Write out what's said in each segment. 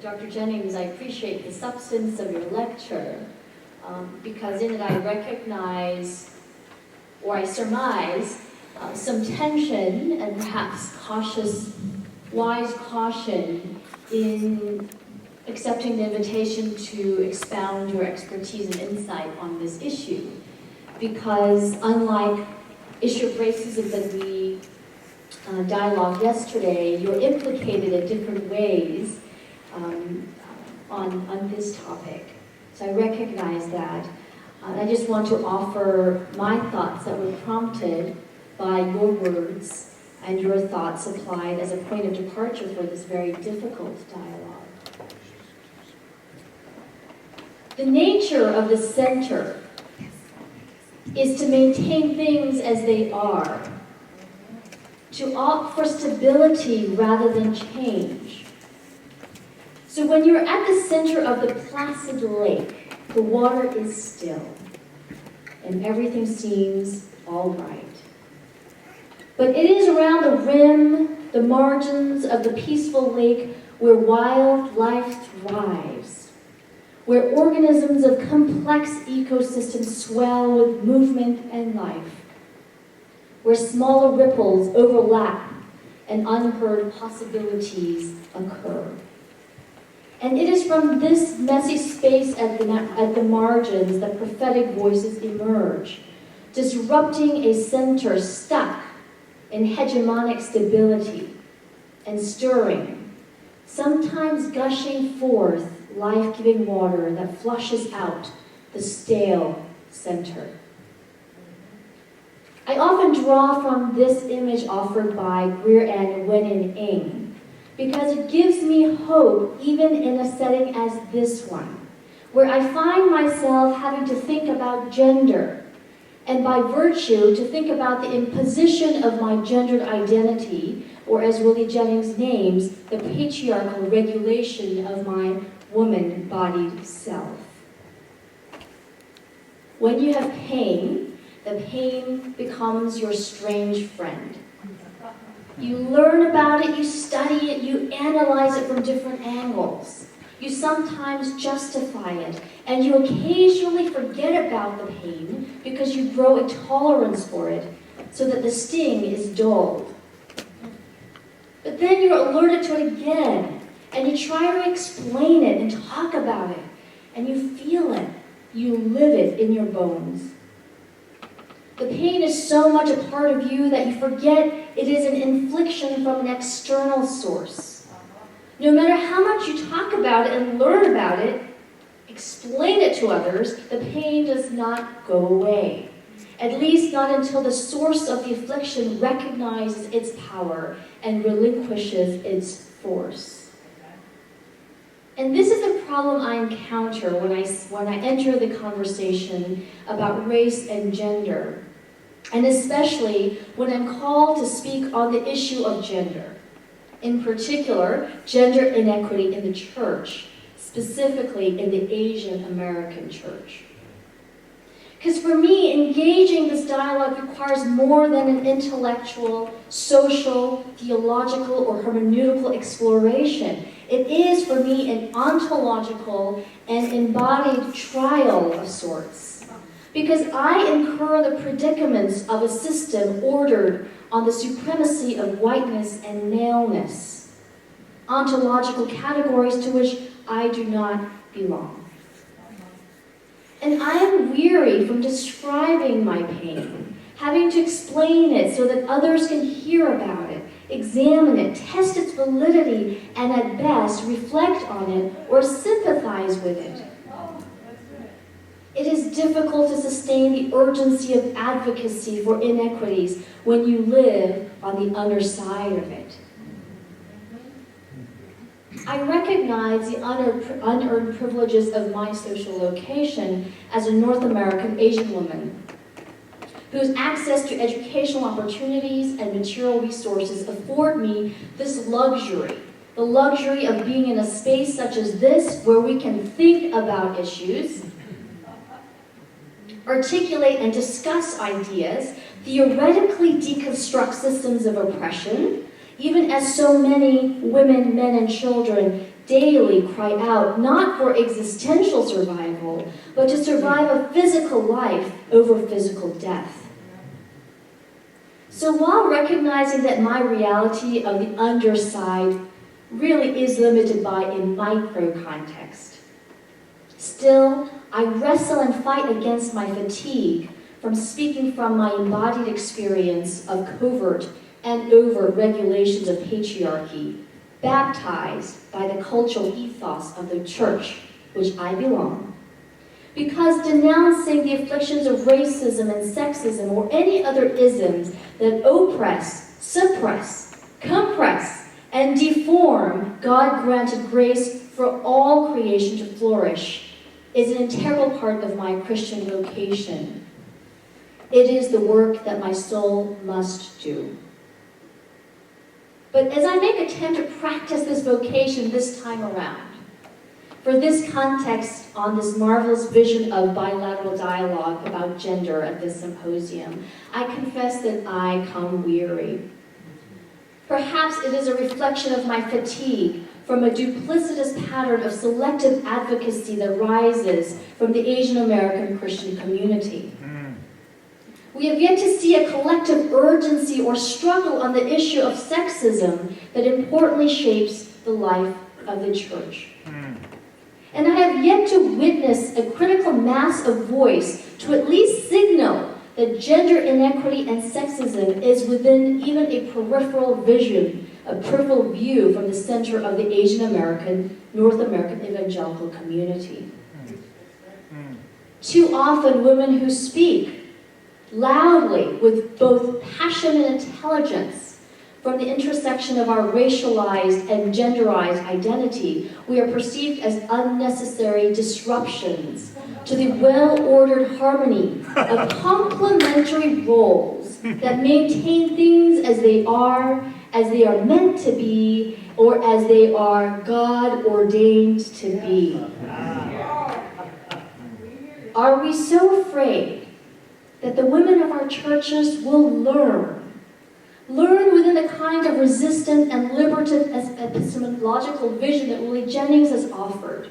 Dr. Jennings, I appreciate the substance of your lecture because in it I recognize, or I surmise, some tension and perhaps wise caution in accepting the invitation to expound your expertise and insight on this issue. Because unlike issue of racism that we dialogued yesterday, you're implicated in different ways on this topic. So I recognize that. I just want to offer my thoughts that were prompted by your words and your thoughts applied as a point of departure for this very difficult dialogue. The nature of the center is to maintain things as they are, to opt for stability rather than change. So when you're at the center of the placid lake, the water is still, and everything seems all right. But it is around the rim, the margins of the peaceful lake where wildlife thrives, where organisms of complex ecosystems swell with movement and life, where smaller ripples overlap and unheard possibilities occur. And it is from this messy space at the margins that prophetic voices emerge, disrupting a center stuck in hegemonic stability and stirring, sometimes gushing forth life-giving water that flushes out the stale center. I often draw from this image offered by Greer and Wen-in-Ing because it gives me hope even in a setting as this one, where I find myself having to think about gender, and by virtue to think about the imposition of my gendered identity, or as Willie Jennings names, the patriarchal regulation of my woman-bodied self. When you have pain, the pain becomes your strange friend. You learn about it, you study it, you analyze it from different angles. You sometimes justify it, and you occasionally forget about the pain because you grow a tolerance for it so that the sting is dulled. But then you're alerted to it again, and you try to explain it and talk about it, and you feel it, you live it in your bones. The pain is so much a part of you that you forget it is an infliction from an external source. No matter how much you talk about it and learn about it, explain it to others, the pain does not go away. At least not until the source of the affliction recognizes its power and relinquishes its force. And this is the problem I encounter when I enter the conversation about race and gender, and especially when I'm called to speak on the issue of gender. In particular, gender inequity in the church, specifically in the Asian American church. Because for me, engaging this dialogue requires more than an intellectual, social, theological, or hermeneutical exploration. It is, for me, an ontological and embodied trial of sorts. Because I incur the predicaments of a system ordered on the supremacy of whiteness and maleness, ontological categories to which I do not belong. And I am weary from describing my pain, having to explain it so that others can hear about it, examine it, test its validity, and at best reflect on it or sympathize with it. It is difficult to sustain the urgency of advocacy for inequities when you live on the underside of it. I recognize the unearned privileges of my social location as a North American Asian woman, whose access to educational opportunities and material resources afford me this luxury, the luxury of being in a space such as this where we can think about issues, articulate and discuss ideas, theoretically deconstruct systems of oppression, even as so many women, men, and children daily cry out not for existential survival, but to survive a physical life over physical death. So while recognizing that my reality of the underside really is limited by a micro context, still, I wrestle and fight against my fatigue from speaking from my embodied experience of covert and overt regulations of patriarchy, baptized by the cultural ethos of the church, which I belong. Because denouncing the afflictions of racism and sexism or any other isms that oppress, suppress, compress, and deform God-granted grace for all creation to flourish is an integral part of my Christian vocation. It is the work that my soul must do. But as I make attempt to practice this vocation this time around, for this context on this marvelous vision of bilateral dialogue about gender at this symposium, I confess that I come weary. Perhaps it is a reflection of my fatigue from a duplicitous pattern of selective advocacy that rises from the Asian American Christian community. We have yet to see a collective urgency or struggle on the issue of sexism that importantly shapes the life of the church. And I have yet to witness a critical mass of voice to at least signal that gender inequity and sexism is within even a peripheral vision, a peripheral view from the center of the Asian American, North American evangelical community. Too often, women who speak loudly with both passion and intelligence from the intersection of our racialized and genderized identity, we are perceived as unnecessary disruptions to the well-ordered harmony of complementary roles that maintain things as they are meant to be, or as they are God-ordained to be. Are we so afraid that the women of our churches will learn within the kind of resistant and liberative epistemological vision that Willie Jennings has offered,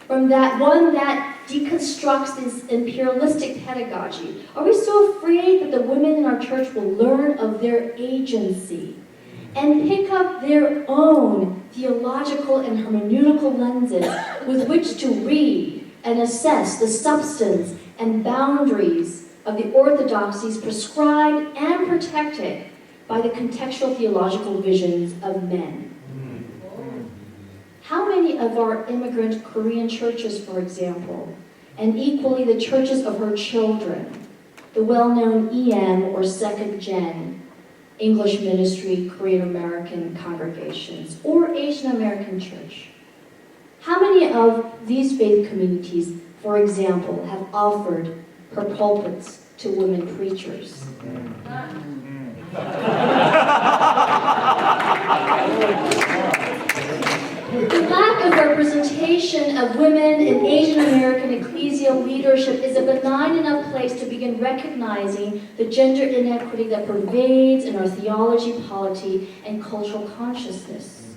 from that one that deconstructs this imperialistic pedagogy? Are we so afraid that the women in our church will learn of their agency and pick up their own theological and hermeneutical lenses with which to read and assess the substance and boundaries of the orthodoxies prescribed and protected by the contextual theological visions of men? How many of our immigrant Korean churches, for example, and equally the churches of her children, the well-known EM or second gen English ministry Korean American congregations, or Asian American church, how many of these faith communities, for example, have offered her pulpits to women preachers? The lack of representation of women in Asian American ecclesial leadership is a benign enough place to begin recognizing the gender inequity that pervades in our theology, polity, and cultural consciousness.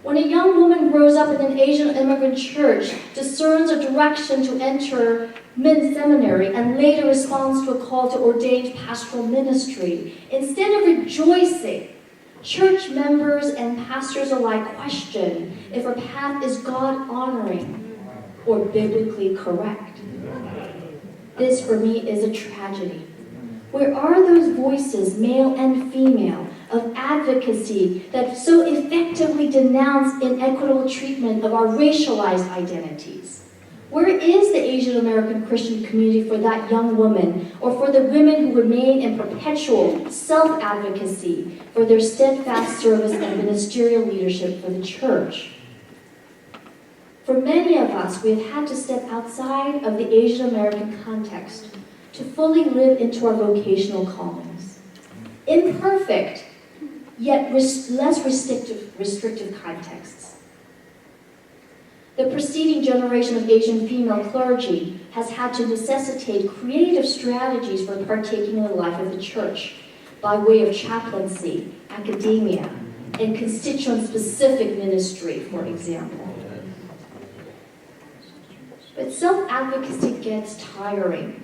When a young woman grows up in an Asian immigrant church, discerns a direction to enter men's seminary, and later responds to a call to ordained pastoral ministry, instead of rejoicing, church members and pastors alike question if her path is God-honoring or biblically correct. This, for me, is a tragedy. Where are those voices, male and female, of advocacy that so effectively denounce inequitable treatment of our racialized identities? Where is the Asian American Christian community for that young woman, or for the women who remain in perpetual self-advocacy for their steadfast service and ministerial leadership for the church? For many of us, we have had to step outside of the Asian American context to fully live into our vocational callings. Imperfect, yet less restrictive contexts. The preceding generation of Asian female clergy has had to necessitate creative strategies for partaking in the life of the church by way of chaplaincy, academia, and constituent-specific ministry, for example. But self-advocacy gets tiring.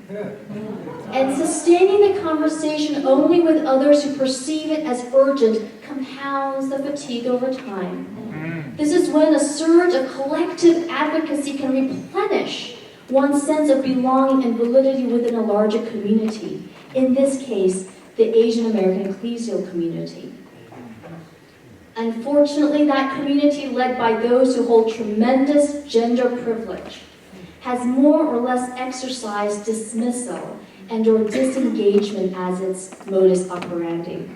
And sustaining the conversation only with others who perceive it as urgent compounds the fatigue over time. This is when a surge of collective advocacy can replenish one's sense of belonging and validity within a larger community. In this case, the Asian American ecclesial community. Unfortunately, that community, led by those who hold tremendous gender privilege, has more or less exercised dismissal and or disengagement as its modus operandi.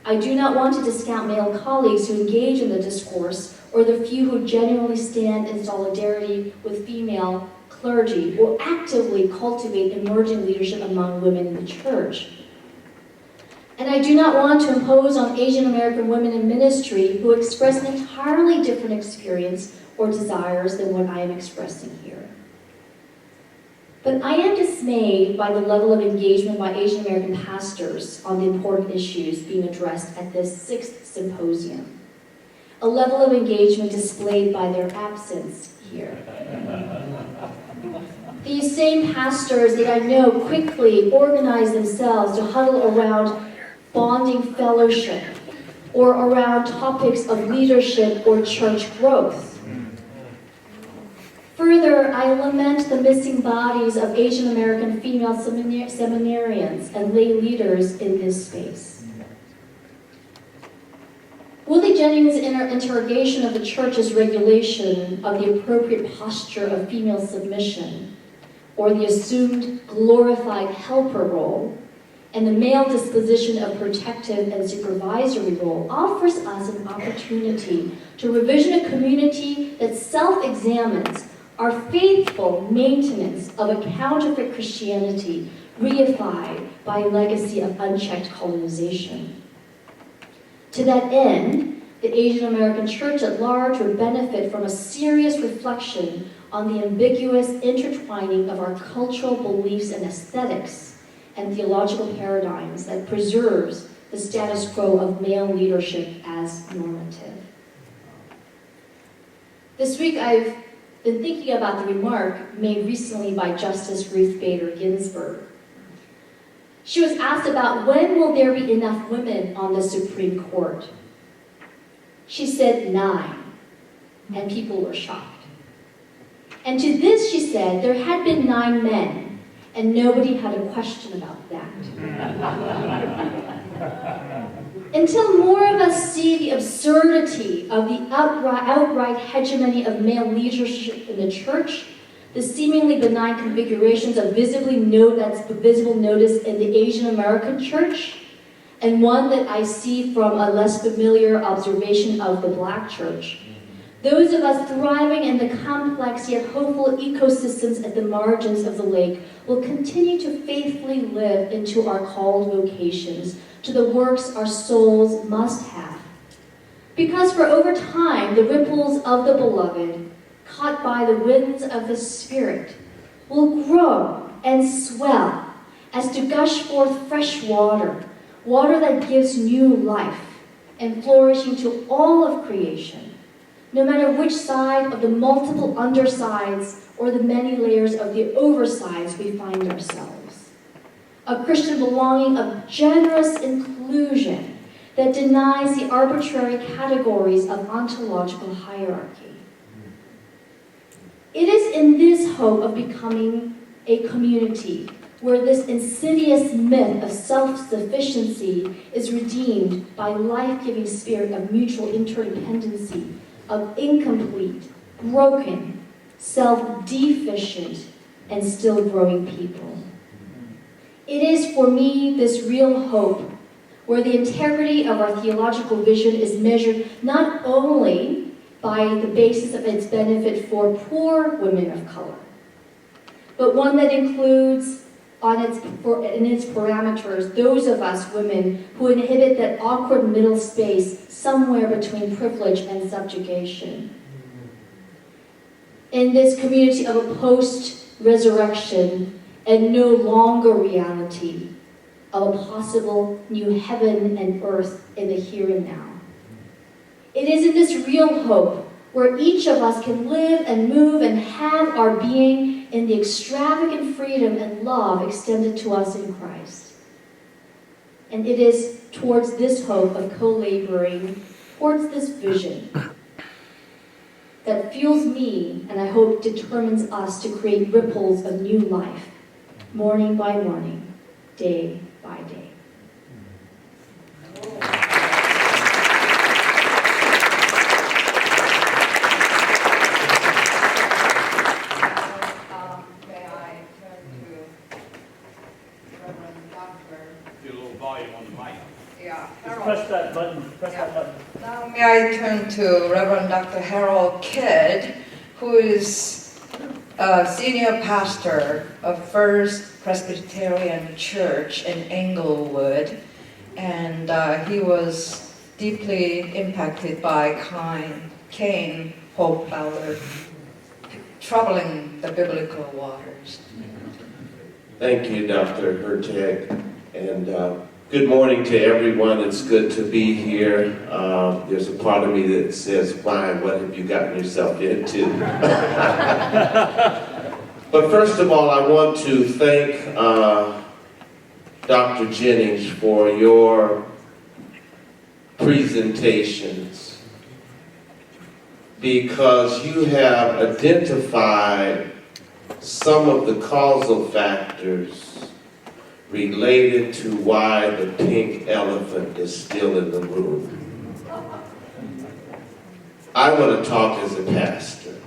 I do not want to discount male colleagues who engage in the discourse or the few who genuinely stand in solidarity with female clergy or actively cultivate emerging leadership among women in the church. And I do not want to impose on Asian American women in ministry who express an entirely different experience or desires than what I am expressing here. But I am dismayed by the level of engagement by Asian American pastors on the important issues being addressed at this 6th symposium. A level of engagement displayed by their absence here. These same pastors that I know quickly organize themselves to huddle around bonding fellowship or around topics of leadership or church growth. Further, I lament the missing bodies of Asian American female seminarians and lay leaders in this space. Willie Jennings' interrogation of the church's regulation of the appropriate posture of female submission, or the assumed glorified helper role, and the male disposition of protective and supervisory role, offers us an opportunity to revision a community that self-examines our faithful maintenance of a counterfeit Christianity reified by a legacy of unchecked colonization. To that end, the Asian American church at large would benefit from a serious reflection on the ambiguous intertwining of our cultural beliefs and aesthetics and theological paradigms that preserves the status quo of male leadership as normative. This week I've been thinking about the remark made recently by Justice Ruth Bader Ginsburg. She was asked about when will there be enough women on the Supreme Court. She said 9, and people were shocked. And to this she said there had been 9 men, and nobody had a question about that. Until more of us see the absurdity of the outright hegemony of male leadership in the church, the seemingly benign configurations of visible notice in the Asian American church, and one that I see from a less familiar observation of the Black church, those of us thriving in the complex yet hopeful ecosystems at the margins of the lake will continue to faithfully live into our called vocations, to the works our souls must have. Because for over time, the ripples of the beloved, caught by the winds of the Spirit, will grow and swell as to gush forth fresh water, water that gives new life and flourishing to all of creation, no matter which side of the multiple undersides or the many layers of the oversides we find ourselves. A Christian belonging of generous inclusion that denies the arbitrary categories of ontological hierarchy. It is in this hope of becoming a community where this insidious myth of self-sufficiency is redeemed by life-giving spirit of mutual interdependency, of incomplete, broken, self-deficient, and still growing people. It is for me this real hope where the integrity of our theological vision is measured not only by the basis of its benefit for poor women of color, but one that includes in its parameters those of us women who inhabit that awkward middle space somewhere between privilege and subjugation. In this community of a post-resurrection and no longer reality of a possible new heaven and earth in the here and now. It is in this real hope where each of us can live and move and have our being in the extravagant freedom and love extended to us in Christ. And it is towards this hope of co-laboring, towards this vision, that fuels me, and I hope determines us to create ripples of new life, morning by morning, day by day. May I turn to Reverend Dr. Do a little volume on the mic. Yeah, Just Harold. press that button. Press that button. Now may I turn to Reverend Dr. Harold Kidd, who is a senior pastor of First Presbyterian Church in Englewood, and he was deeply impacted by Cain Hochbauer troubling the biblical waters. Thank you, Dr. Hertag, and good morning to everyone. It's good to be here. There's a part of me that says, Brian, what have you gotten yourself into? But first of all, I want to thank Dr. Jennings for your presentations, because you have identified some of the causal factors related to why the pink elephant is still in the room. I want to talk as a pastor.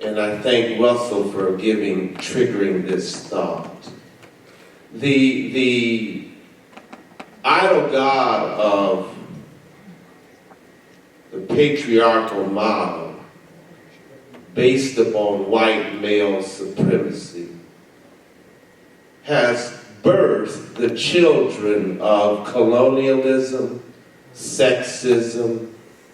And I thank Russell for triggering this thought. The idol god of the patriarchal model based upon white male supremacy has birthed the children of colonialism, sexism,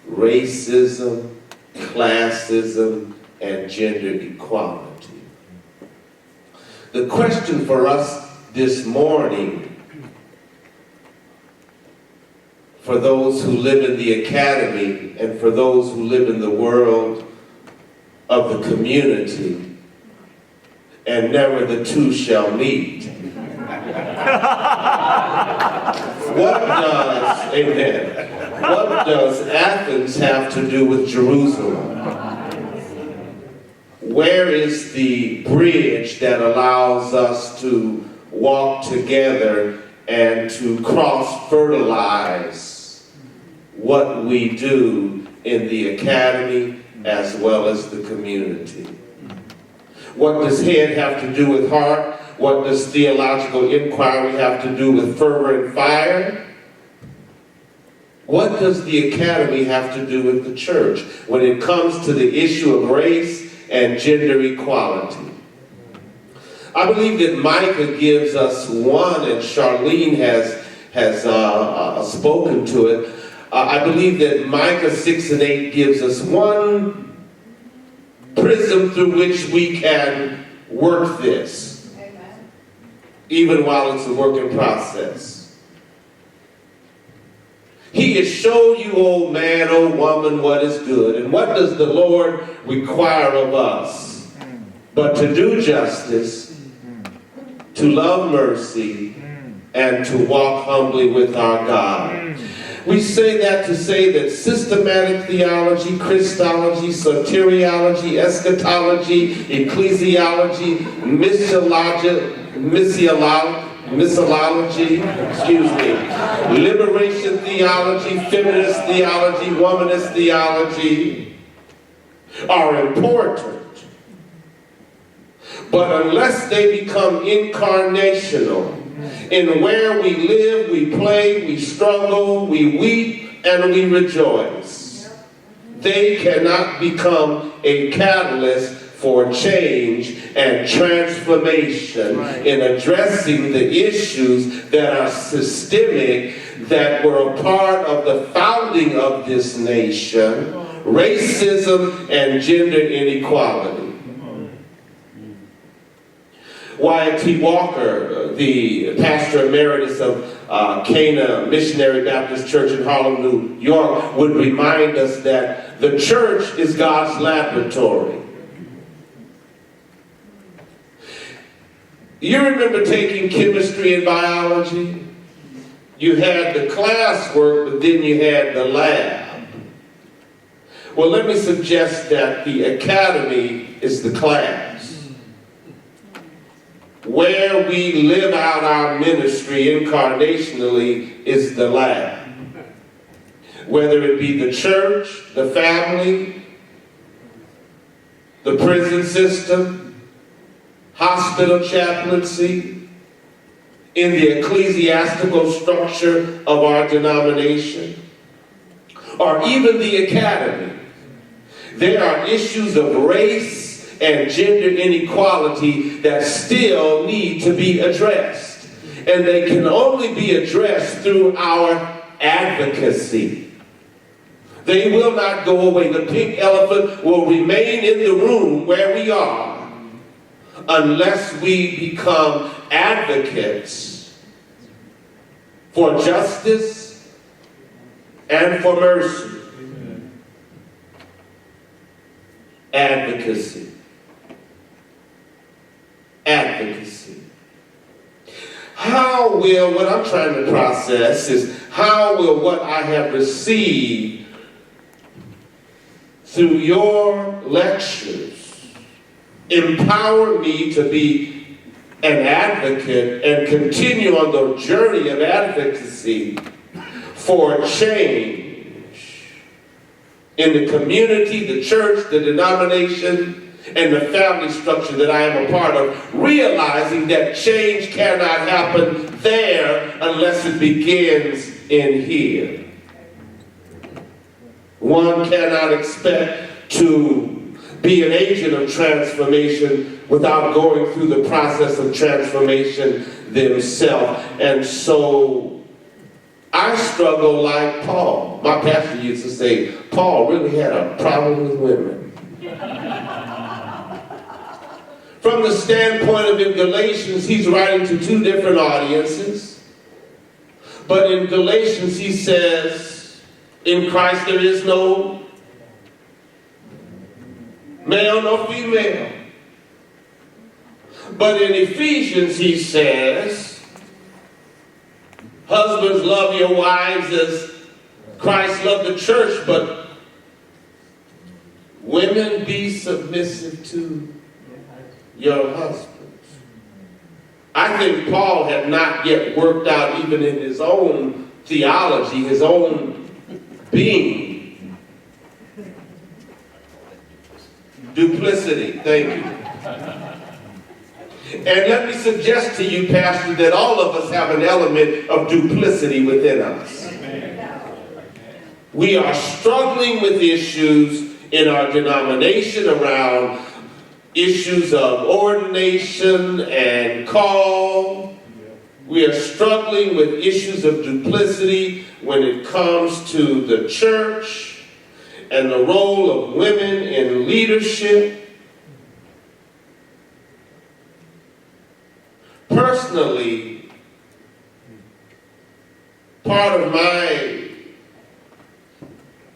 racism, classism, and gender equality. The question for us this morning, for those who live in the academy and for those who live in the world of the community, and never the two shall meet. What does Athens have to do with Jerusalem? Where is the bridge that allows us to walk together and to cross-fertilize what we do in the academy as well as the community? What does head have to do with heart? What does theological inquiry have to do with fervor and fire? What does the academy have to do with the church when it comes to the issue of race and gender equality? I believe that Micah gives us one, and Charlene has spoken to it. I believe that Micah 6 and 8 gives us one prism through which we can work this, Amen. even while it's a work in process. He has showed you, old man, old woman, what is good. And what does the Lord require of us? But to do justice, to love mercy, and to walk humbly with our God. We say that to say that systematic theology, Christology, soteriology, eschatology, ecclesiology, missiology, liberation theology, feminist theology, womanist theology are important. But unless they become incarnational, in where we live, we play, we struggle, we weep, and we rejoice, they cannot become a catalyst for change and transformation in addressing the issues that are systemic, that were a part of the founding of this nation: racism and gender inequality. Wyatt T. Walker, the pastor emeritus of Cana Missionary Baptist Church in Harlem, New York, would remind us that the church is God's laboratory. You remember taking chemistry and biology? You had the classwork, but then you had the lab. Well, let me suggest that the academy is the class, where we live out our ministry incarnationally is the lab. Whether it be the church, the family, the prison system, hospital chaplaincy, in the ecclesiastical structure of our denomination, or even the academy. There are issues of race and gender inequality that still need to be addressed. And they can only be addressed through our advocacy. They will not go away. The pink elephant will remain in the room where we are unless we become advocates for justice and for mercy. Advocacy. Advocacy. How will, what I'm trying to process is, how will what I have received through your lectures empower me to be an advocate and continue on the journey of advocacy for change in the community, the church, the denomination, and the family structure that I am a part of, realizing that change cannot happen there unless it begins in here. One cannot expect to be an agent of transformation without going through the process of transformation themselves. And so I struggle like Paul. My pastor used to say, Paul really had a problem with women. From the standpoint of in Galatians, he's writing to two different audiences. But in Galatians, he says, in Christ there is no male nor female. But in Ephesians he says, husbands, love your wives as Christ loved the church, but women, be submissive to your husbands. I think Paul had not yet worked out, even in his own theology, his own being, duplicity. Thank you. And let me suggest to you, Pastor, that all of us have an element of duplicity within us. We are struggling with issues in our denomination around issues of ordination and call. We are struggling with issues of duplicity when it comes to the church and the role of women in leadership. Personally, part of my,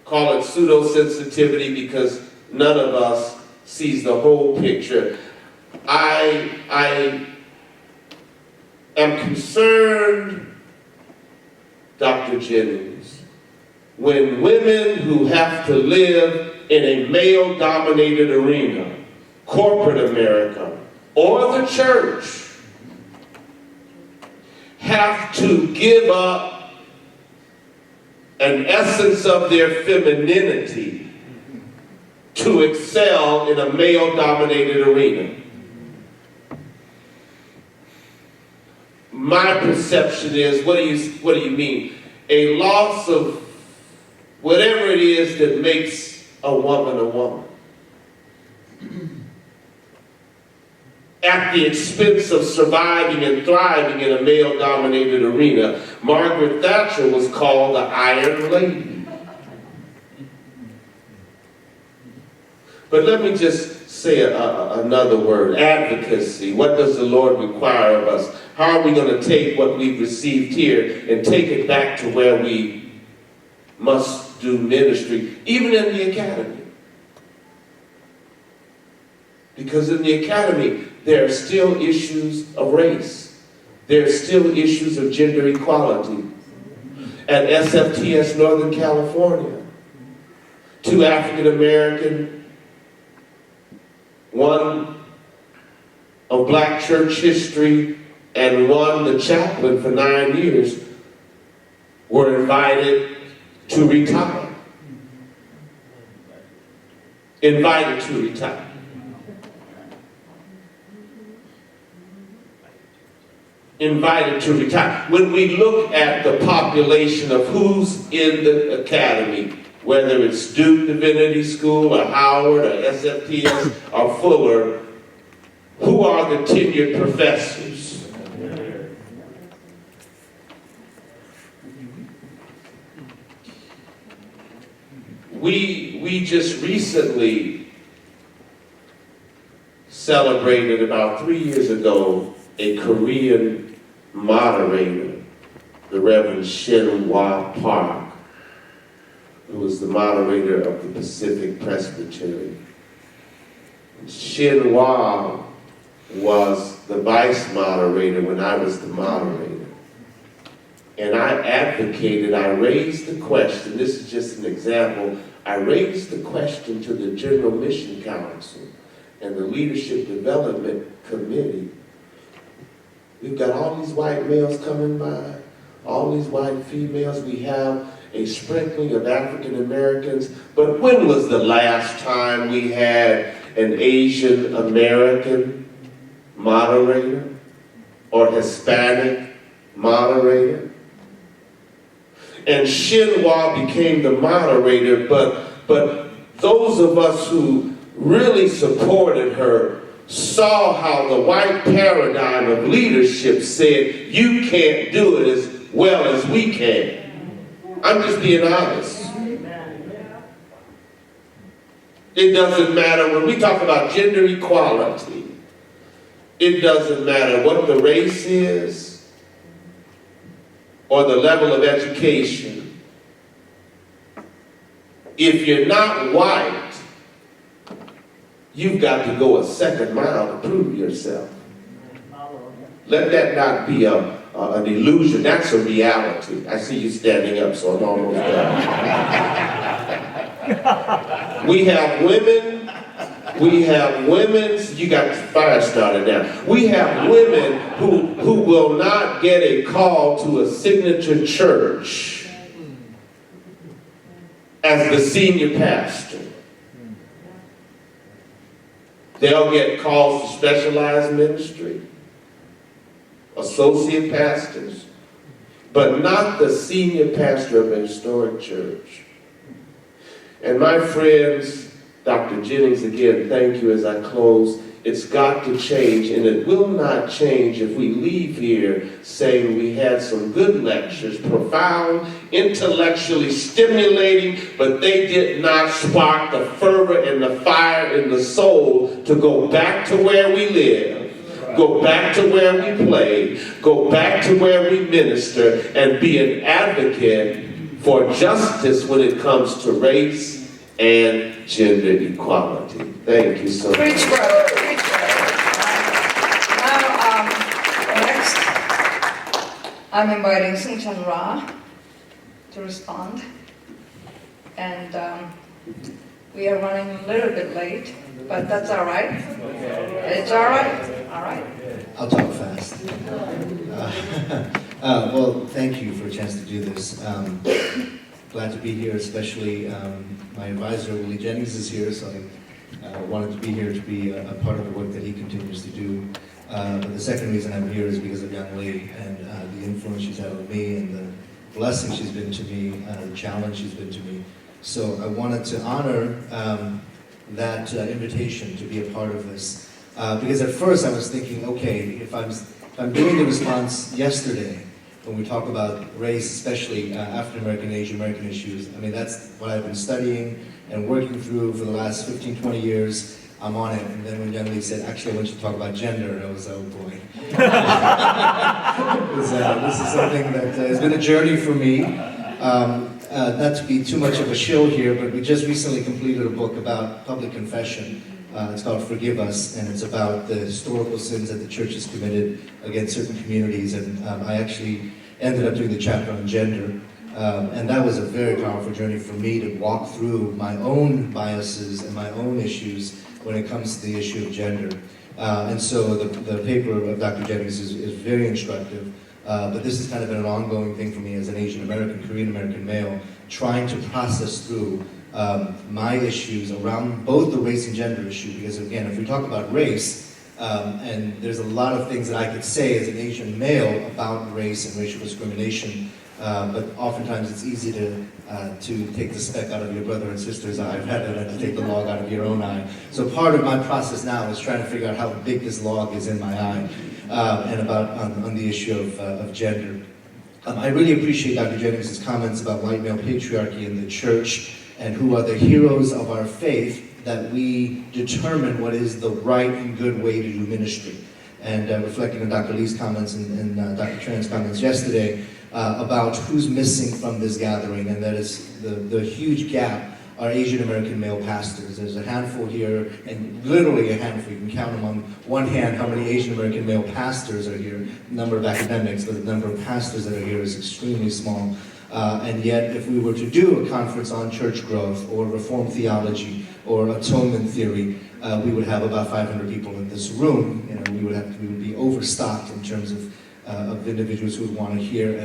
call it pseudo-sensitivity, because none of us sees the whole picture. I am concerned, Dr. Jennings, when women who have to live in a male-dominated arena, corporate America, or the church, have to give up an essence of their femininity to excel in a male-dominated arena. My perception is, what do you mean? A loss of whatever it is that makes a woman a woman, at the expense of surviving and thriving in a male-dominated arena. Margaret Thatcher was called the Iron Lady. But let me just say another word, advocacy. What does the Lord require of us? How are we going to take what we've received here and take it back to where we must do ministry, even in the academy? Because in the academy, there are still issues of race. There are still issues of gender equality. At SFTS Northern California, 2 African American, 1 of black church history, and 1 the chaplain for 9 years, were invited to retire. Invited to retire. Invited to retire. When we look at the population of who's in the academy, whether it's Duke Divinity School or Howard or SFTS or Fuller, who are the tenured professors? We just recently celebrated about 3 years ago a Korean moderator, the Reverend Shin Wah Park, who was the moderator of the Pacific Presbytery. Shin Wah was the vice moderator when I was the moderator. And I advocated, I raised the question, this is just an example, I raised the question to the General Mission Council and the Leadership Development Committee. We've got all these white males coming by, all these white females. We have a sprinkling of African Americans. But when was the last time we had an Asian American moderator or Hispanic moderator? And Shin Wah became the moderator, but those of us who really supported her saw how the white paradigm of leadership said, you can't do it as well as we can. I'm just being honest. It doesn't matter when we talk about gender equality. It doesn't matter what the race is or the level of education. If you're not white, you've got to go a second mile to prove yourself. Let that not be an illusion. That's a reality. I see you standing up, so I'm almost done. We have women, you got the fire started now. We have women who will not get a call to a signature church as the senior pastor. They'll get calls to specialized ministry, associate pastors, but not the senior pastor of a historic church. And my friends, Dr. Jennings, again, thank you as I close. It's got to change, and it will not change if we leave here saying we had some good lectures, profound, intellectually stimulating, but they did not spark the fervor and the fire in the soul to go back to where we live, go back to where we play, go back to where we minister, and be an advocate for justice when it comes to race and gender equality. Thank you so much. Preach, brother. Preach, brother. Now, next, I'm inviting Soong-Chan Rah to respond. And we are running a little bit late, but that's all right. It's all right? All right. I'll talk fast. Well, thank you for a chance to do this. Glad to be here, especially my advisor, Willie Jennings, is here, so I wanted to be here to be a part of the work that he continues to do. But the second reason I'm here is because of Young Lady and the influence she's had on me and the blessing she's been to me, the challenge she's been to me. So I wanted to honor that invitation to be a part of this. Because at first I was thinking, okay, if I'm doing the response yesterday, when we talk about race, especially African American, Asian American issues. I mean, that's what I've been studying and working through for the last 15, 20 years. I'm on it. And then when Jin Lee said, actually, I want you to talk about gender, I was, oh boy. This is something that has been a journey for me. Not to be too much of a shill here, but we just recently completed a book about public confession. It's called Forgive Us, and it's about the historical sins that the church has committed against certain communities. And I actually ended up doing the chapter on gender. And that was a very powerful journey for me to walk through my own biases and my own issues when it comes to the issue of gender. And so the paper of Dr. Jennings is very instructive. But this has kind of been an ongoing thing for me as an Asian American, Korean American male, trying to process through my issues around both the race and gender issue. Because again, if we talk about race, and there's a lot of things that I could say as an Asian male about race and racial discrimination, but oftentimes it's easy to take the speck out of your brother and sister's eye rather than to take the log out of your own eye. So part of my process now is trying to figure out how big this log is in my eye, and about on the issue of gender. I really appreciate Dr. Jennings' comments about white male patriarchy in the church and who are the heroes of our faith that we determine what is the right and good way to do ministry. And reflecting on Dr. Lee's comments and Dr. Tran's comments yesterday about who's missing from this gathering, and that is the huge gap are Asian American male pastors. There's a handful here, and literally a handful. You can count them on one hand how many Asian American male pastors are here. The number of academics, but the number of pastors that are here is extremely small. And yet, if we were to do a conference on church growth, or Reformed theology, or atonement theory, we would have about 500 people in this room. You know, we would be overstocked in terms of individuals who would want to hear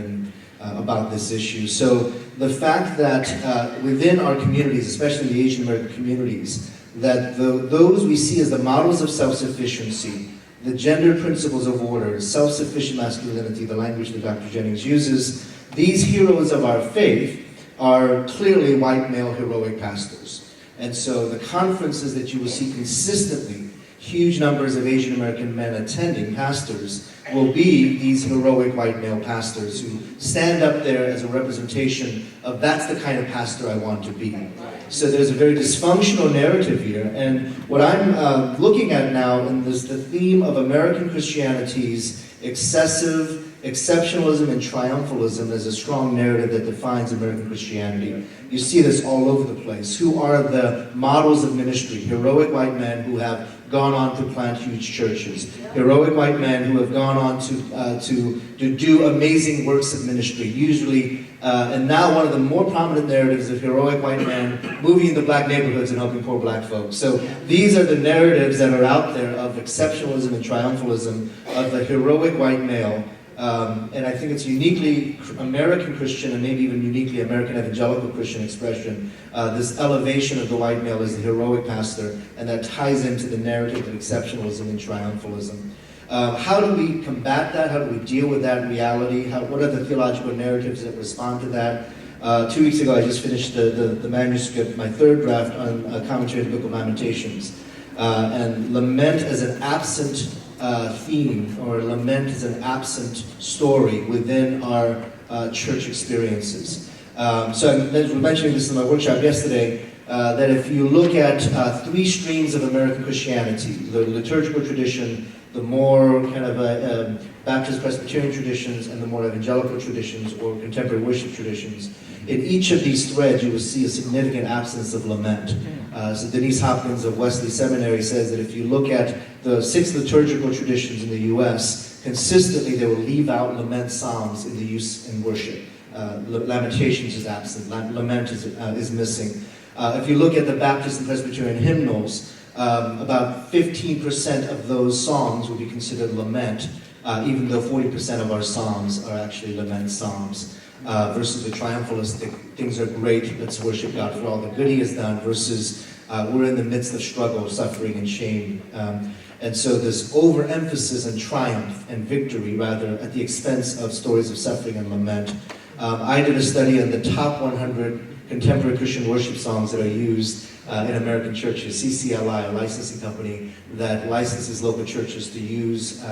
about this issue. So the fact that within our communities, especially the Asian American communities, that those we see as the models of self-sufficiency, the gender principles of order, self-sufficient masculinity, the language that Dr. Jennings uses, these heroes of our faith are clearly white male heroic pastors. And so the conferences that you will see consistently, huge numbers of Asian American men attending, pastors, will be these heroic white male pastors who stand up there as a representation of that's the kind of pastor I want to be. So there's a very dysfunctional narrative here, and what I'm looking at now is the theme of American Christianity's excessive exceptionalism and triumphalism as a strong narrative that defines American Christianity. You see this all over the place. Who are the models of ministry? Heroic white men who have gone on to plant huge churches. Heroic white men who have gone on to do amazing works of ministry. Usually, and now one of the more prominent narratives of heroic white men moving into black neighborhoods and helping poor black folks. So these are the narratives that are out there of exceptionalism and triumphalism of the heroic white male. And I think it's uniquely American Christian and maybe even uniquely American evangelical Christian expression, this elevation of the white male as the heroic pastor, and that ties into the narrative of exceptionalism and triumphalism. How do we combat that? How do we deal with that reality? What are the theological narratives that respond to that? 2 weeks ago I just finished the manuscript, my third draft on a commentary on the Book of Lamentations. And lament as an absent theme, or lament is an absent story within our church experiences. So I was mentioning this in my workshop yesterday, that if you look at three streams of American Christianity, the liturgical tradition, the more kind of Baptist Presbyterian traditions, and the more evangelical traditions or contemporary worship traditions, in each of these threads you will see a significant absence of lament. So Denise Hopkins of Wesley Seminary says that if you look at the 6 liturgical traditions in the U.S., consistently they will leave out lament psalms in the use in worship. Lamentations is absent, lament is missing. If you look at the Baptist and Presbyterian hymnals, about 15% of those songs would be considered lament, even though 40% of our psalms are actually lament psalms. Versus the triumphalistic, things are great, let's worship God for all the good He has done, versus we're in the midst of struggle, suffering, and shame. And so this overemphasis on triumph and victory, rather, at the expense of stories of suffering and lament. I did a study on the top 100 contemporary Christian worship songs that are used in American churches. CCLI, a licensing company that licenses local churches to use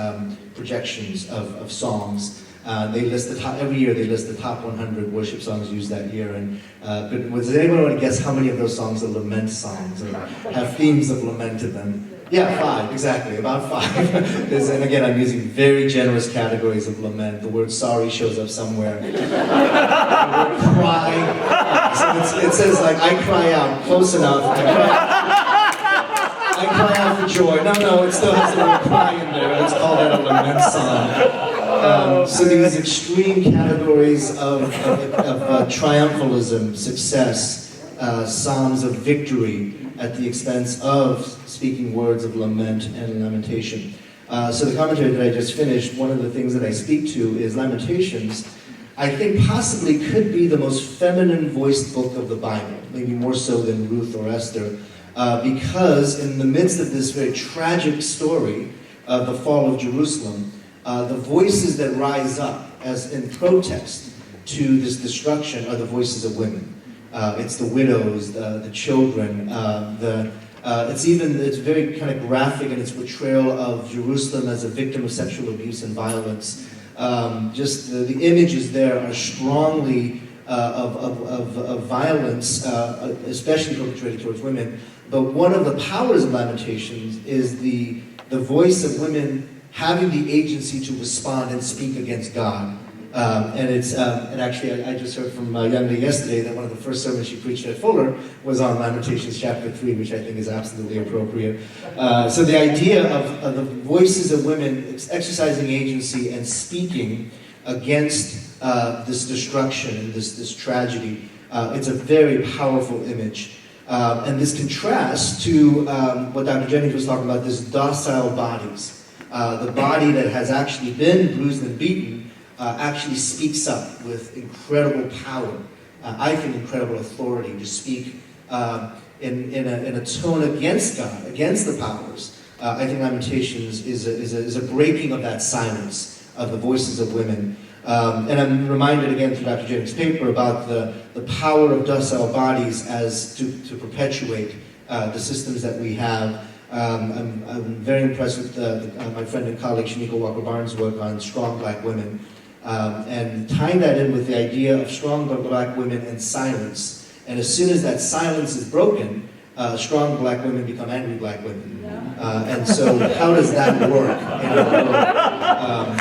projections of songs. They list the top, every year they list the top 100 worship songs used that year. And does anyone want to guess how many of those songs are lament songs or have themes of lament to them? Yeah, 5, exactly, about 5. And again, I'm using very generous categories of lament. The word sorry shows up somewhere. The word cry. So it says like, I cry out, close enough. I cry out for joy. No, it still has the word cry in there. Let's call that a lament song. So these extreme categories of triumphalism, success, psalms of victory at the expense of speaking words of lament and lamentation. So the commentary that I just finished, one of the things that I speak to is Lamentations. I think possibly could be the most feminine voiced book of the Bible, maybe more so than Ruth or Esther, because in the midst of this very tragic story of the fall of Jerusalem, the voices that rise up as in protest to this destruction are the voices of women. It's the widows, the children, it's very kind of graphic in its portrayal of Jerusalem as a victim of sexual abuse and violence. Just the images there are strongly of violence, especially perpetrated towards women. But one of the powers of Lamentations is the voice of women having the agency to respond and speak against God. And actually, I just heard from Young Lee yesterday that one of the first sermons she preached at Fuller was on Lamentations chapter 3, which I think is absolutely appropriate. So the idea of the voices of women exercising agency and speaking against this destruction and this tragedy, it's a very powerful image. And this contrasts to what Dr. Jennings was talking about, this docile bodies. The body that has actually been bruised and beaten actually speaks up with incredible power, I think incredible authority to speak in a tone against God, against the powers. I think Lamentations is a breaking of that silence of the voices of women. And I'm reminded again through Dr. Jennings' paper about the power of docile bodies as to perpetuate the systems that we have. I'm very impressed with my friend and colleague Shanika Walker-Barnes' work on strong black women. And tying that in with the idea of strong black women and silence. And as soon as that silence is broken, strong black women become angry black women. And so how does that work in our world?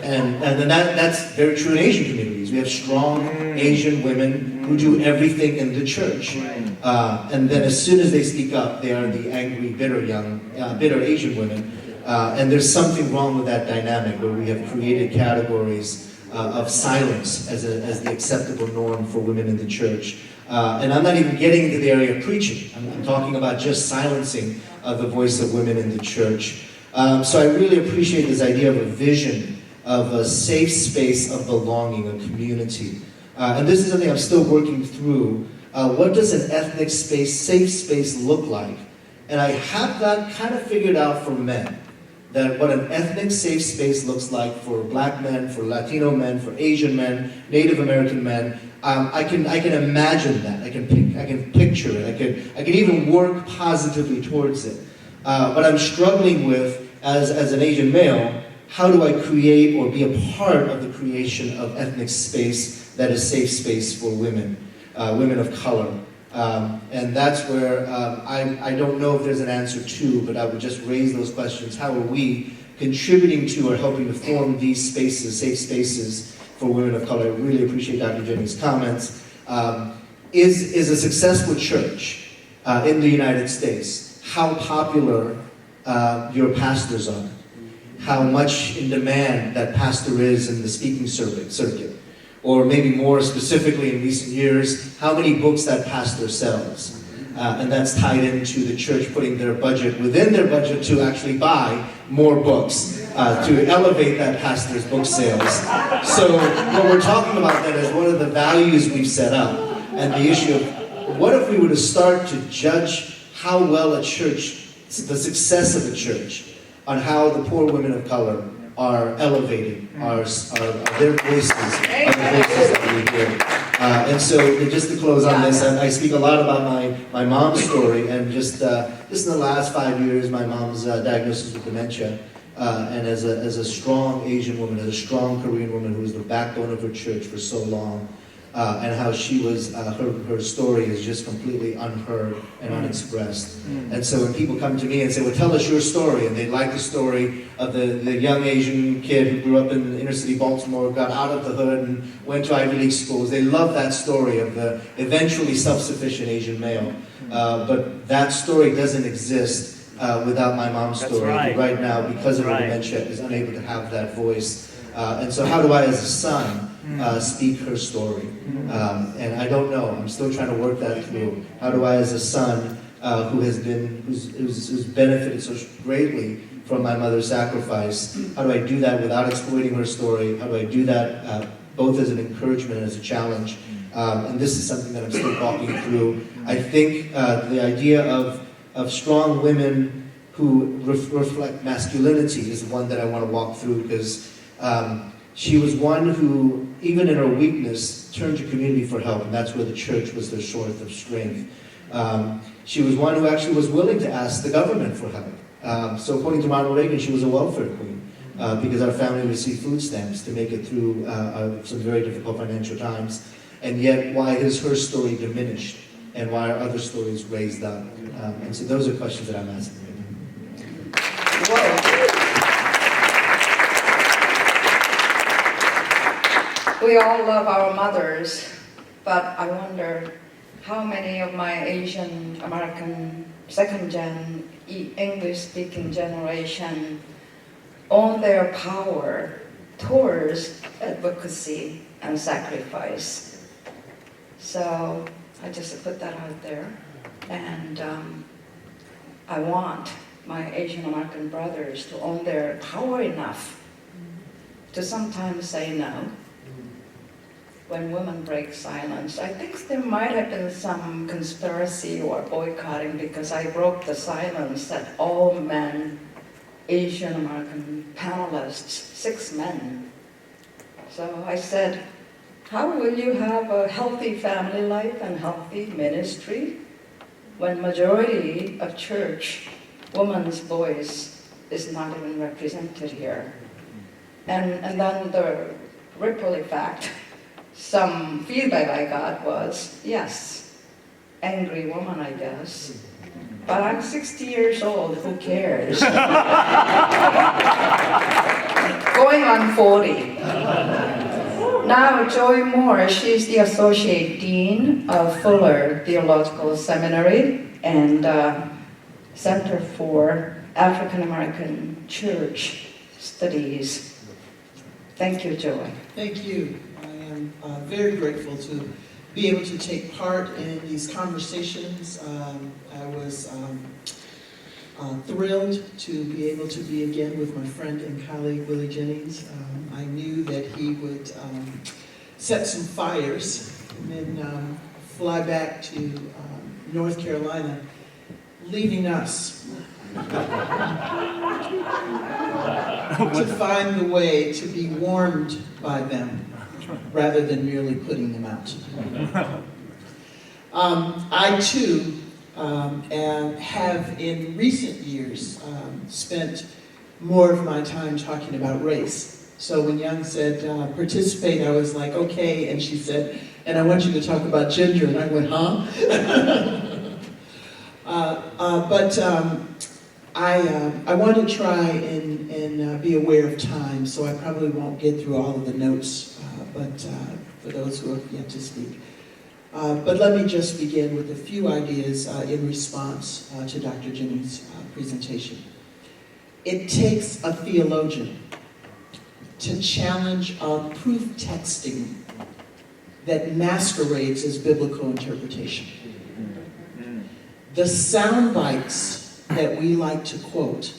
And then that's very true in Asian communities. We have strong Asian women who do everything in the church. And then as soon as they speak up, they are the angry, bitter Asian women. And there's something wrong with that dynamic where we have created categories of silence as the acceptable norm for women in the church. And I'm not even getting into the area of preaching. I'm talking about just silencing the voice of women in the church. So I really appreciate this idea of a vision of a safe space of belonging, a community. And this is something I'm still working through. What does an ethnic space, safe space look like? And I have that kind of figured out for men. That what an ethnic safe space looks like for black men, for Latino men, for Asian men, Native American men. I can imagine that. I can picture it. I can even work positively towards it. But I'm struggling with, as an Asian male, how do I create or be a part of the creation of ethnic space that is safe space for women, women of color? And that's where I don't know if there's an answer to, but I would just raise those questions. How are we contributing to or helping to form these spaces, safe spaces for women of color? I really appreciate Dr. Jennings' comments. Is a successful church in the United States, how popular your pastors are, how much in demand that pastor is in the speaking circuit, or maybe more specifically in recent years, how many books that pastor sells. And that's tied into the church putting their budget within their budget to actually buy more books, to elevate that pastor's book sales. So what we're talking about then is what are the values we've set up, and the issue of what if we were to start to judge how well a church, the success of a church, on how the poor women of color are elevated, are their voices, are the voices that we hear. And so just to close on this, I speak a lot about my mom's story, and just in the last 5 years, my mom's diagnosis with dementia and as a strong Asian woman, as a strong Korean woman who was the backbone of her church for so long, and how she was, her story is just completely unheard and unexpressed. And so when people come to me and say, well, tell us your story, and they like the story of the young Asian kid who grew up in inner city Baltimore, got out of the hood and went to Ivy League schools, they love that story of the eventually self-sufficient Asian male. But that story doesn't exist without my mom's story. Right now, because of her dementia, is unable to have that voice. And so how do I, as a son, speak her story? And I don't know. I'm still trying to work that through. How do I, as a son, who's benefited so greatly from my mother's sacrifice, how do I do that without exploiting her story? How do I do that both as an encouragement and as a challenge? And this is something that I'm still walking through. I think the idea of strong women who reflect masculinity is one that I want to walk through, because she was one who, even in her weakness, turned to community for help, and that's where the church was their source of strength. She was one who actually was willing to ask the government for help. So according to Ronald Reagan, she was a welfare queen, because our family received food stamps to make it through some very difficult financial times. And yet, why is her story diminished, and why are other stories raised up? And so those are questions that I'm asking. Whoa. We all love our mothers, but I wonder how many of my Asian American second-gen English-speaking generation own their power towards advocacy and sacrifice. So I just put that out there, and I want my Asian American brothers to own their power enough to sometimes say no when women break silence. I think there might have been some conspiracy or boycotting because I broke the silence that all men, Asian American panelists, 6 men. So I said, how will you have a healthy family life and healthy ministry when majority of church woman's voice is not even represented here? And then the ripple effect, some feedback I got was, yes, angry woman, I guess. But I'm 60 years old, who cares? Going on 40. Now, Joy Moore, she's the Associate Dean of Fuller Theological Seminary and Center for African American Church Studies. Thank you, Joy. Thank you. I am very grateful to be able to take part in these conversations. I was thrilled to be able to be again with my friend and colleague Willie Jennings. I knew that he would set some fires and then fly back to North Carolina, leaving us to find the way to be warmed by them rather than merely putting them out. I too have in recent years spent more of my time talking about race. So when Young said participate, I was like, okay, and she said, and I want you to talk about gender, and I went, huh? I want to try and be aware of time, so I probably won't get through all of the notes, but for those who have yet to speak. But let me just begin with a few ideas in response to Dr. Jennings' presentation. It takes a theologian to challenge our proof texting that masquerades as biblical interpretation. The sound bites that we like to quote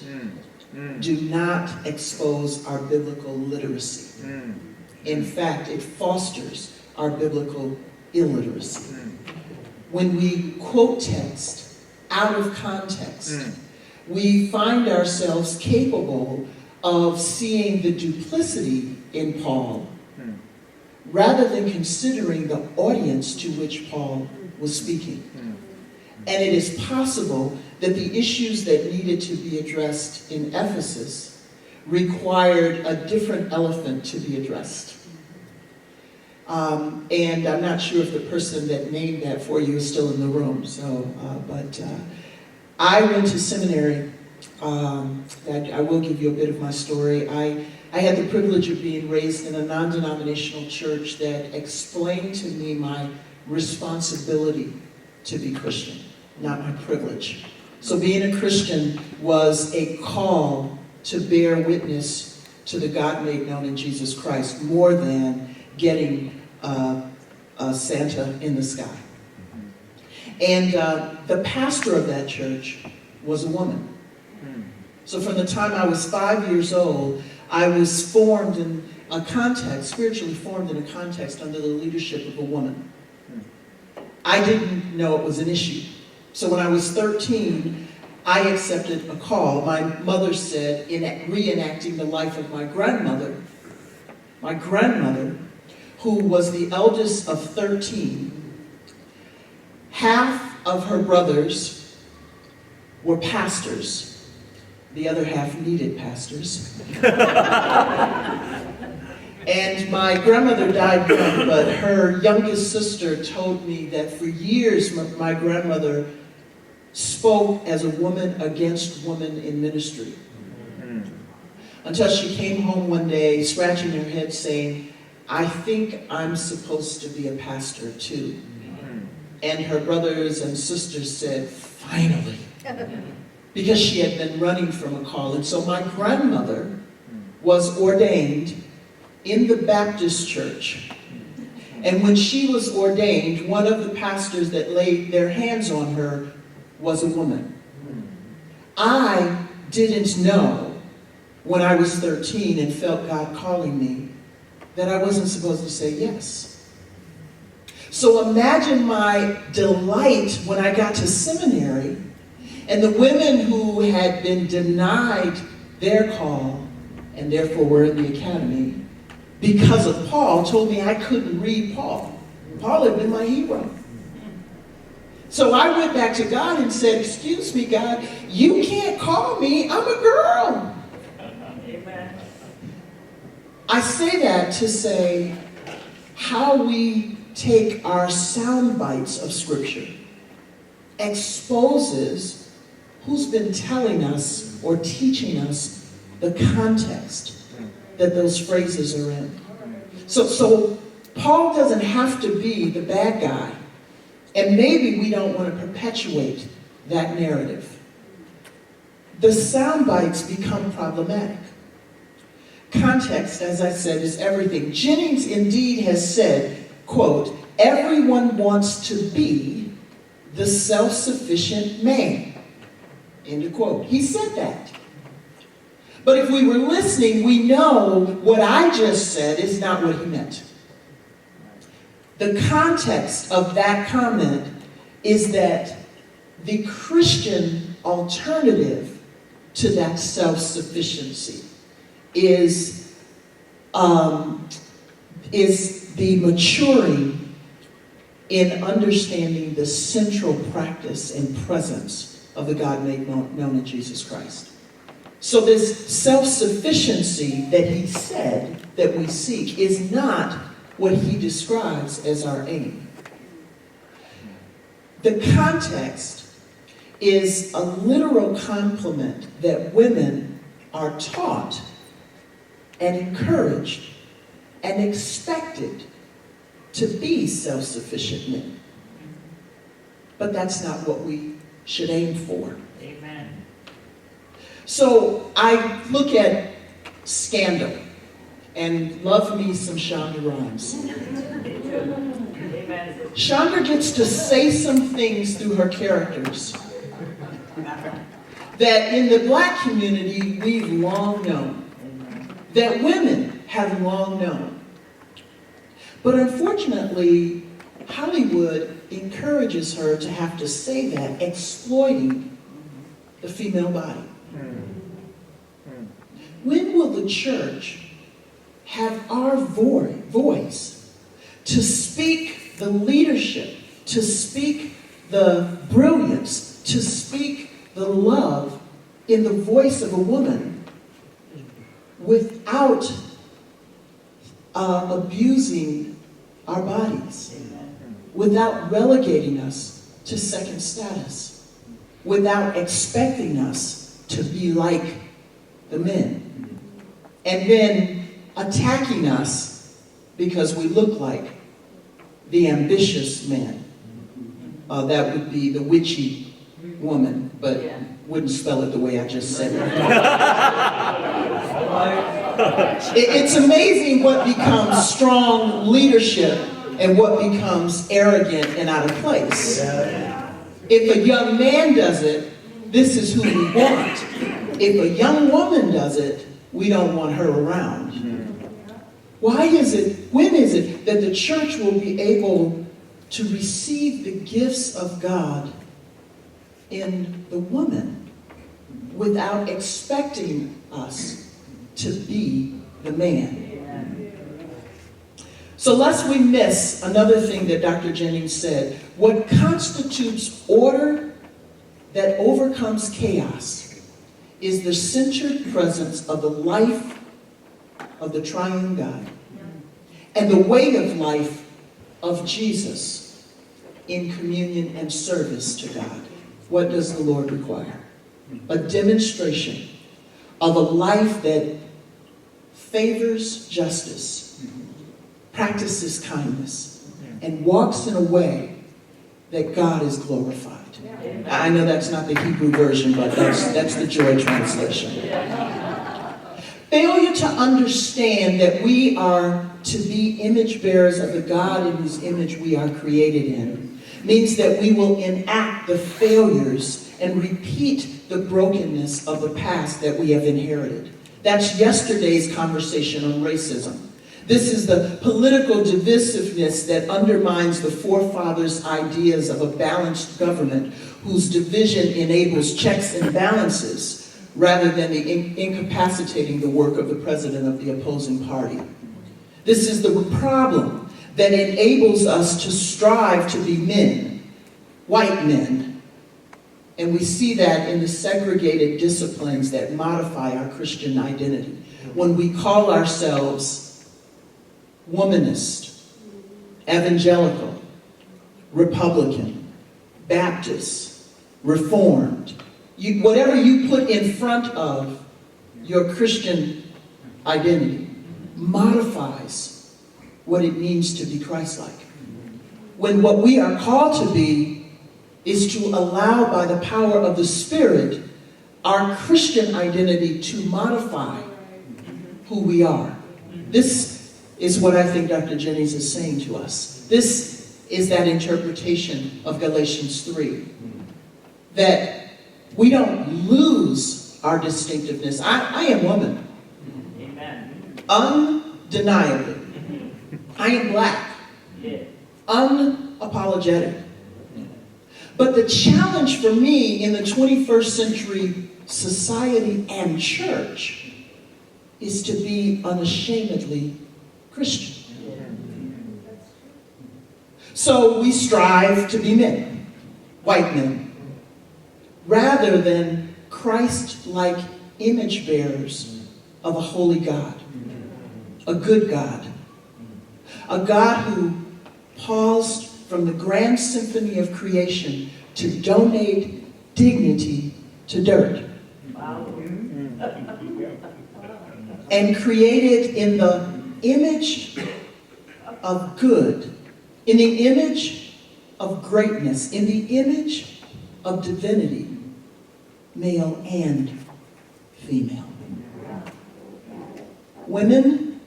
do not expose our biblical literacy. In fact, it fosters our biblical illiteracy. When we quote text out of context, we find ourselves capable of seeing the duplicity in Paul rather than considering the audience to which Paul was speaking. And it is possible that the issues that needed to be addressed in Ephesus required a different elephant to be addressed. And I'm not sure if the person that named that for you is still in the room. But I went to seminary. I will give you a bit of my story. I had the privilege of being raised in a non-denominational church that explained to me my responsibility to be Christian, not my privilege. So being a Christian was a call to bear witness to the God made known in Jesus Christ, more than getting Santa in the sky. And the pastor of that church was a woman. So from the time I was 5 years old, I was formed in a context, spiritually formed in a context under the leadership of a woman. I didn't know it was an issue. So when I was 13, I accepted a call. My mother said, in reenacting the life of my grandmother, who was the eldest of 13, half of her brothers were pastors. The other half needed pastors. And my grandmother died young, but her youngest sister told me that for years my grandmother spoke as a woman against woman in ministry. Until she came home one day scratching her head saying, I think I'm supposed to be a pastor too. And her brothers and sisters said, finally. Because she had been running from a call. And so my grandmother was ordained in the Baptist church. And when she was ordained, one of the pastors that laid their hands on her was a woman. I didn't know when I was 13 and felt God calling me that I wasn't supposed to say yes. So imagine my delight when I got to seminary and the women who had been denied their call and therefore were in the academy because of Paul told me I couldn't read Paul. Paul had been my hero. So I went back to God and said, excuse me, God, you can't call me. I'm a girl. Amen. I say that to say how we take our sound bites of Scripture exposes who's been telling us or teaching us the context that those phrases are in. So Paul doesn't have to be the bad guy. And maybe we don't want to perpetuate that narrative. The sound bites become problematic. Context, as I said, is everything. Jennings indeed has said, quote, everyone wants to be the self-sufficient man. End of quote. He said that. But if we were listening, we know what I just said is not what he meant. The context of that comment is that the Christian alternative to that self-sufficiency is the maturing in understanding the central practice and presence of the God made known in Jesus Christ. So this self-sufficiency that he said that we seek is not what he describes as our aim. The context is a literal compliment that women are taught and encouraged and expected to be self-sufficient men. But that's not what we should aim for. Amen. So I look at Scandal and love me some Shonda Rhimes. Shonda gets to say some things through her characters that in the black community we've long known, that women have long known. But unfortunately, Hollywood encourages her to have to say that, exploiting the female body. When will the church have our voice to speak the leadership, to speak the brilliance, to speak the love in the voice of a woman without abusing our bodies, without relegating us to second status, without expecting us to be like the men, and then attacking us because we look like the ambitious men. That would be the witchy woman, but wouldn't spell it the way I just said it. It's amazing what becomes strong leadership and what becomes arrogant and out of place. If a young man does it, this is who we want. If a young woman does it, we don't want her around. Why is it, when is it that the church will be able to receive the gifts of God in the woman without expecting us to be the man? So lest we miss another thing that Dr. Jennings said, what constitutes order that overcomes chaos is the centered presence of the life of the triune God and the way of life of Jesus in communion and service to God. What does the Lord require? A demonstration of a life that favors justice, practices kindness, and walks in a way that God is glorified. I know that's not the Hebrew version, but that's the Joy translation. Failure to understand that we are to be image bearers of the God in whose image we are created in means that we will enact the failures and repeat the brokenness of the past that we have inherited. That's yesterday's conversation on racism. This is the political divisiveness that undermines the forefathers' ideas of a balanced government whose division enables checks and balances rather than incapacitating the work of the president of the opposing party. This is the problem that enables us to strive to be men, white men. And we see that in the segregated disciplines that modify our Christian identity. When we call ourselves womanist, evangelical, Republican, Baptist, Reformed, whatever you put in front of your Christian identity modifies what it means to be Christ-like. When what we are called to be is to allow, by the power of the Spirit, our Christian identity to modify who we are. This is what I think Dr. Jennings is saying to us. This is that interpretation of Galatians 3. That we don't lose our distinctiveness. I am woman. Amen. Undeniably. I am black. Unapologetic. But the challenge for me in the 21st century society and church is to be unashamedly Christian. So we strive to be men, white men, rather than Christ-like image bearers of a holy God, a good God, a God who paused from the grand symphony of creation to donate dignity to dirt. And created in the image of good, in the image of greatness, in the image of divinity, male and female. Women,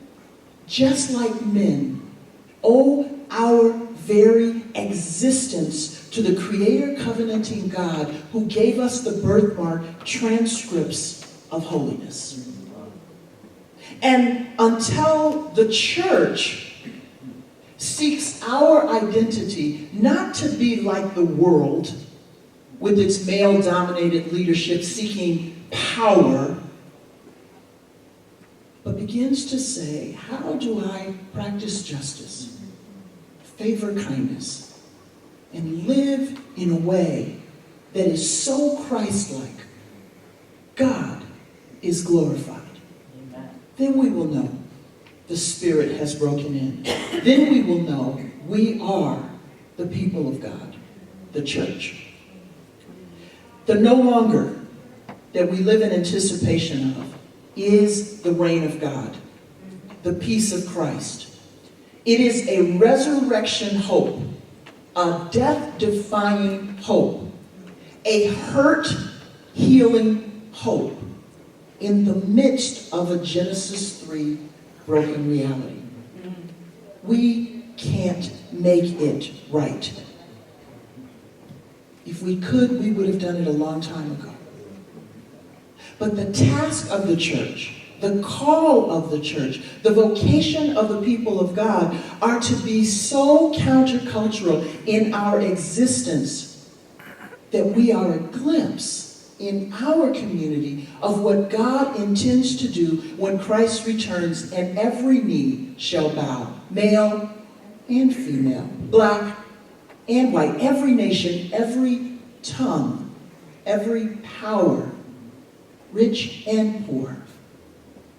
just like men, owe our very existence to the Creator covenanting God who gave us the birthmark transcripts of holiness. And until the church seeks our identity not to be like the world with its male-dominated leadership seeking power, but begins to say, how do I practice justice, favor kindness, and live in a way that is so Christ-like, God is glorified. then we will know the Spirit has broken in. Then we will know we are the people of God, the church. The no longer that we live in anticipation of is the reign of God, the peace of Christ. It is a resurrection hope, a death-defying hope, a hurt-healing hope in the midst of a Genesis 3 broken reality. We can't make it right. If we could, we would have done it a long time ago. But the task of the church, the call of the church, the vocation of the people of God are to be so countercultural in our existence that we are a glimpse in our community of what God intends to do when Christ returns and every knee shall bow, male and female, black and white, every nation, every tongue, every power, rich and poor.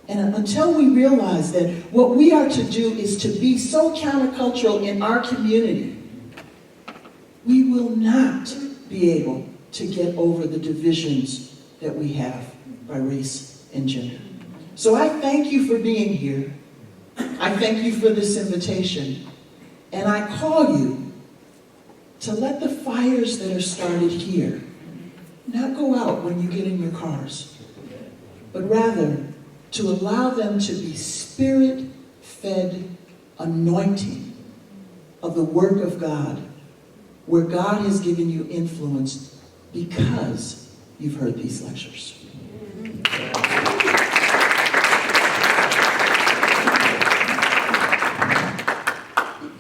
And until we realize that what we are to do is to be so countercultural in our community, we will not be able to get over the divisions that we have by race and gender. So I thank you for being here. I thank you for this invitation. And I call you to let the fires that are started here not go out when you get in your cars, but rather to allow them to be spirit-fed anointing of the work of God, where God has given you influence because you've heard these lectures.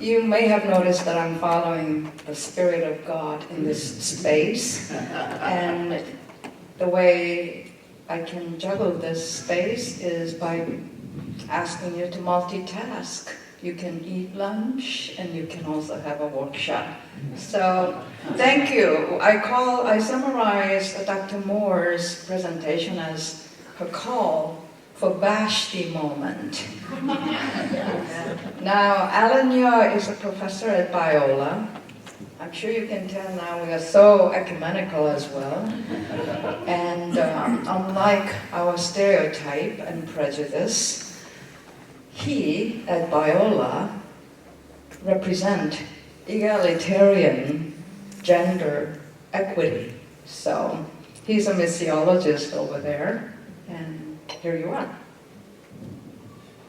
You may have noticed that I'm following the Spirit of God in this space, and the way I can juggle this space is by asking you to multitask. You can eat lunch and you can also have a workshop. So, thank you. I summarize Dr. Moore's presentation as her call for Vashti moment. Now, Alan Yeo is a professor at Biola. I'm sure you can tell now we are so ecumenical as well. And unlike our stereotype and prejudice, he, at Biola, represent egalitarian gender equity. So he's a missiologist over there, and here you are.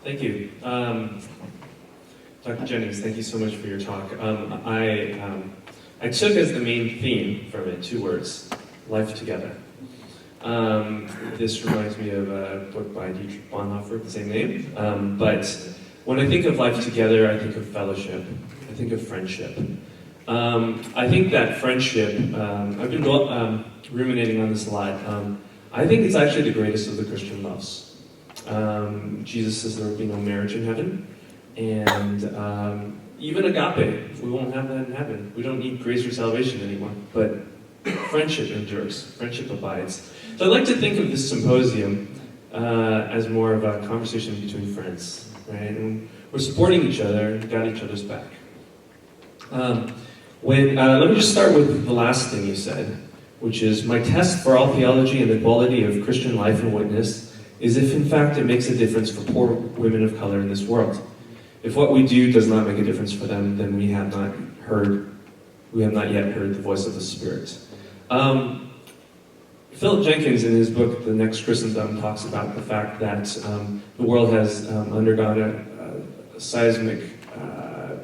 Thank you. Dr. Jennings, thank you so much for your talk. I took as the main theme from it 2 words: life together. This reminds me of a book by Dietrich Bonhoeffer with the same name. But when I think of life together, I think of fellowship. I think of friendship. I think that friendship, I've been ruminating on this a lot. I think it's actually the greatest of the Christian loves. Jesus says there will be no marriage in heaven. And even agape, we won't have that in heaven. We don't need grace for salvation anymore. But friendship endures. Friendship abides. So I'd like to think of this symposium as more of a conversation between friends, right? And we're supporting each other and got each other's back. Let me just start with the last thing you said, which is, my test for all theology and the quality of Christian life and witness is if in fact it makes a difference for poor women of color in this world. If what we do does not make a difference for them, then we have not yet heard the voice of the Spirit. Philip Jenkins, in his book, The Next Christendom, talks about the fact that the world has undergone a seismic,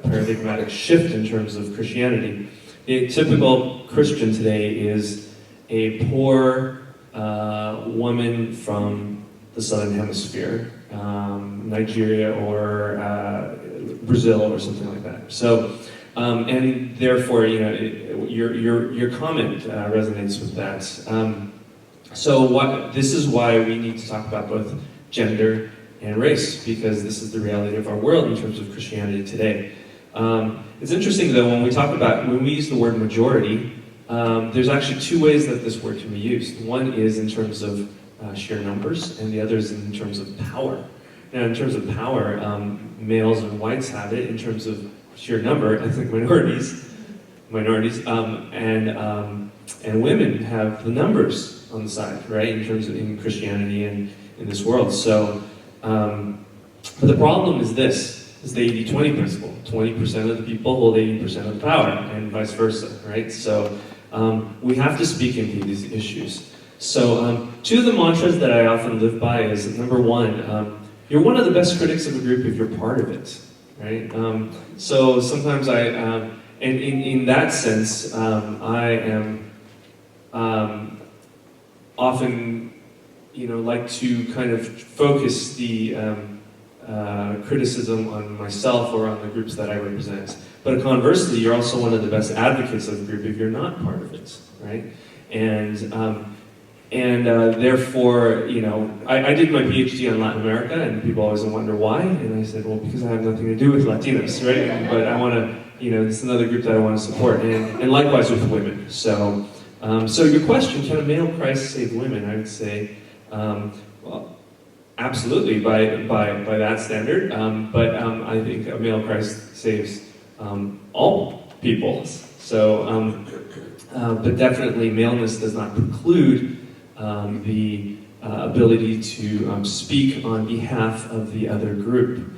paradigmatic shift in terms of Christianity. A typical Christian today is a poor woman from the Southern Hemisphere, Nigeria or Brazil or something like that. So, and therefore, your comment resonates with that. This is why we need to talk about both gender and race, because this is the reality of our world in terms of Christianity today. It's interesting though, when we use the word majority, there's actually 2 ways that this word can be used. One is in terms of sheer numbers, and the other is in terms of power. Now, in terms of power, males and whites have it. In terms of sheer number, ethnic minorities, and women have the numbers on the side, right? In terms of in Christianity and in this world. So, but the problem is this: is the 80-20 principle. 20% of the people hold 80% of the power, and vice versa, right? So, we have to speak into these issues. So, two of the mantras that I often live by is number one: you're one of the best critics of a group if you're part of it, right? So sometimes and in that sense, I am often, like to kind of focus the criticism on myself or on the groups that I represent. But conversely, you're also one of the best advocates of the group if you're not part of it, right? And therefore, I did my PhD on Latin America, and people always wonder why. And I said, well, because I have nothing to do with Latinos, right? But I want to, it's another group that I want to support, and likewise with women. So, so your question, can a male Christ save women? I would say, well, absolutely by that standard. But I think a male Christ saves all people. So, but definitely maleness does not preclude the ability to speak on behalf of the other group.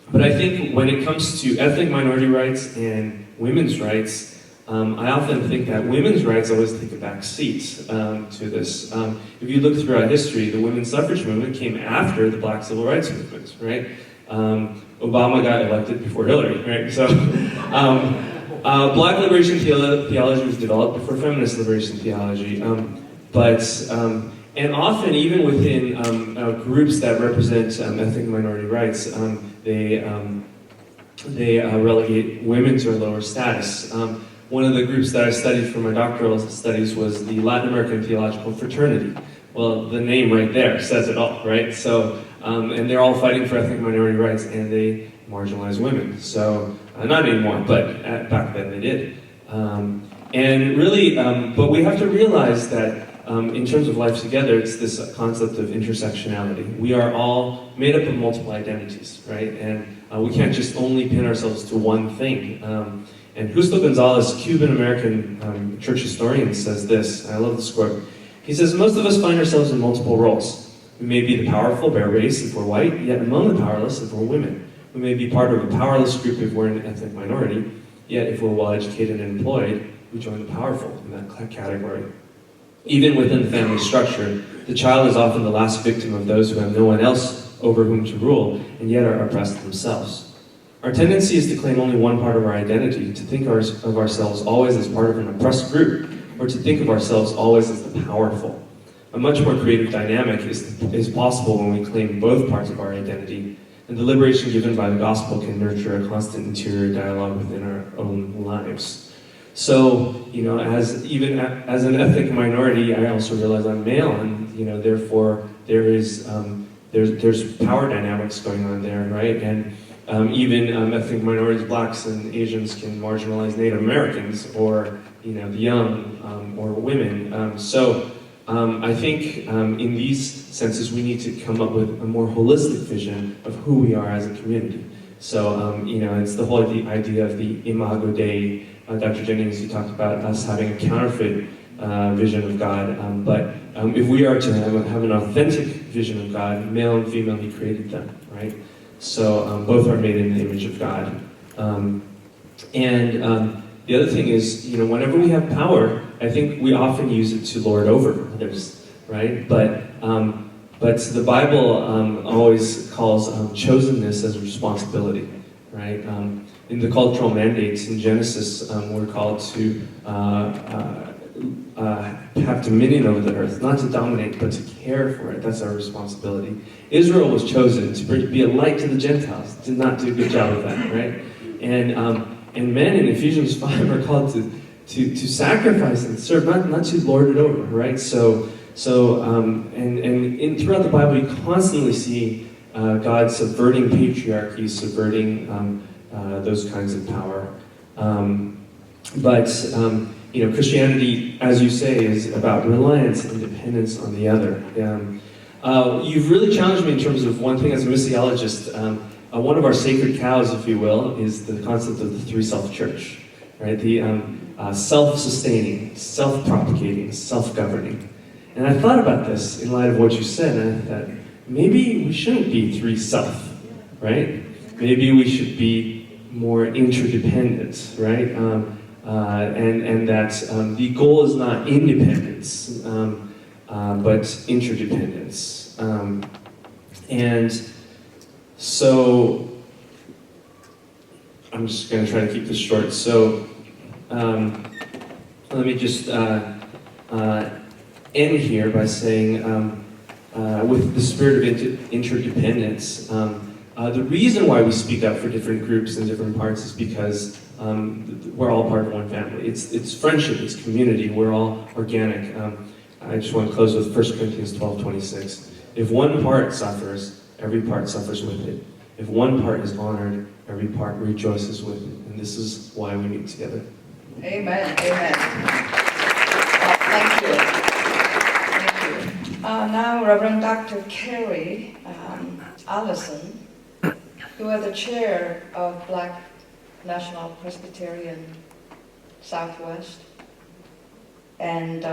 But I think when it comes to ethnic minority rights and women's rights, I often think that women's rights always take a back seat to this. If you look throughout history, the women's suffrage movement came after the Black Civil Rights Movement, right? Obama got elected before Hillary, right? So, Black liberation theology was developed before feminist liberation theology, and often even within groups that represent ethnic minority rights, they relegate women to a lower status. One of the groups that I studied for my doctoral studies was the Latin American Theological Fraternity. Well, the name right there says it all, right? So, and they're all fighting for ethnic minority rights, and they marginalize women. So, not anymore, but back then they did. And really, but we have to realize that in terms of life together, it's this concept of intersectionality. We are all made up of multiple identities, right? And we can't just only pin ourselves to one thing. And Justo Gonzalez, Cuban-American church historian, says this. I love this quote. He says, most of us find ourselves in multiple roles. We may be the powerful, bear race if we're white, yet among the powerless if we're women. We may be part of a powerless group if we're an ethnic minority, yet if we're well-educated and employed, we join the powerful in that category. Even within the family structure, the child is often the last victim of those who have no one else over whom to rule, and yet are oppressed themselves. Our tendency is to claim only one part of our identity, to think of ourselves always as part of an oppressed group, or to think of ourselves always as the powerful. A much more creative dynamic is possible when we claim both parts of our identity, and the liberation given by the gospel can nurture a constant interior dialogue within our own lives. So, as an ethnic minority, I also realize I'm male, and therefore there's power dynamics going on there, right? And even ethnic minorities, blacks and Asians, can marginalize Native Americans, or the young, or women. I think in these senses we need to come up with a more holistic vision of who we are as a community. So it's the whole idea of the Imago Dei. Dr. Jennings, you talked about us having a counterfeit vision of God, but if we are to have an authentic vision of God, male and female, He created them, right? So both are made in the image of God. The other thing is, whenever we have power, I think we often use it to lord over others, right? But the Bible always calls chosenness as a responsibility, right? In the cultural mandates in Genesis, we're called to have dominion over the earth, not to dominate, but to care for it. That's our responsibility. Israel was chosen to be a light to the Gentiles. Did not do a good job of that, right? And men in Ephesians 5 are called to sacrifice and serve, not to lord it over, right? And throughout the Bible, you constantly see God subverting patriarchy, subverting those kinds of power. Christianity, as you say, is about reliance and dependence on the other. You've really challenged me in terms of one thing as a missiologist. One of our sacred cows, if you will, is the concept of the three-self church, right? The self-sustaining, self-propagating, self-governing. And I thought about this in light of what you said, and I thought, maybe we shouldn't be three-self, right? Maybe we should be more interdependent, right? And that the goal is not independence, but interdependence. And so, I'm just going to try to keep this short. So, let me just end here by saying, with the spirit of interdependence, the reason why we speak up for different groups and different parts is because we're all part of one family. It's friendship, it's community, we're all organic. I just want to close with 1 Corinthians 12:26. If one part suffers, every part suffers with it. If one part is honored, every part rejoices with it. And this is why we meet together. Amen. Amen. Thank you. Thank you. Now, Reverend Dr. Carrie Allison, you are the chair of Black National Presbyterian Southwest, and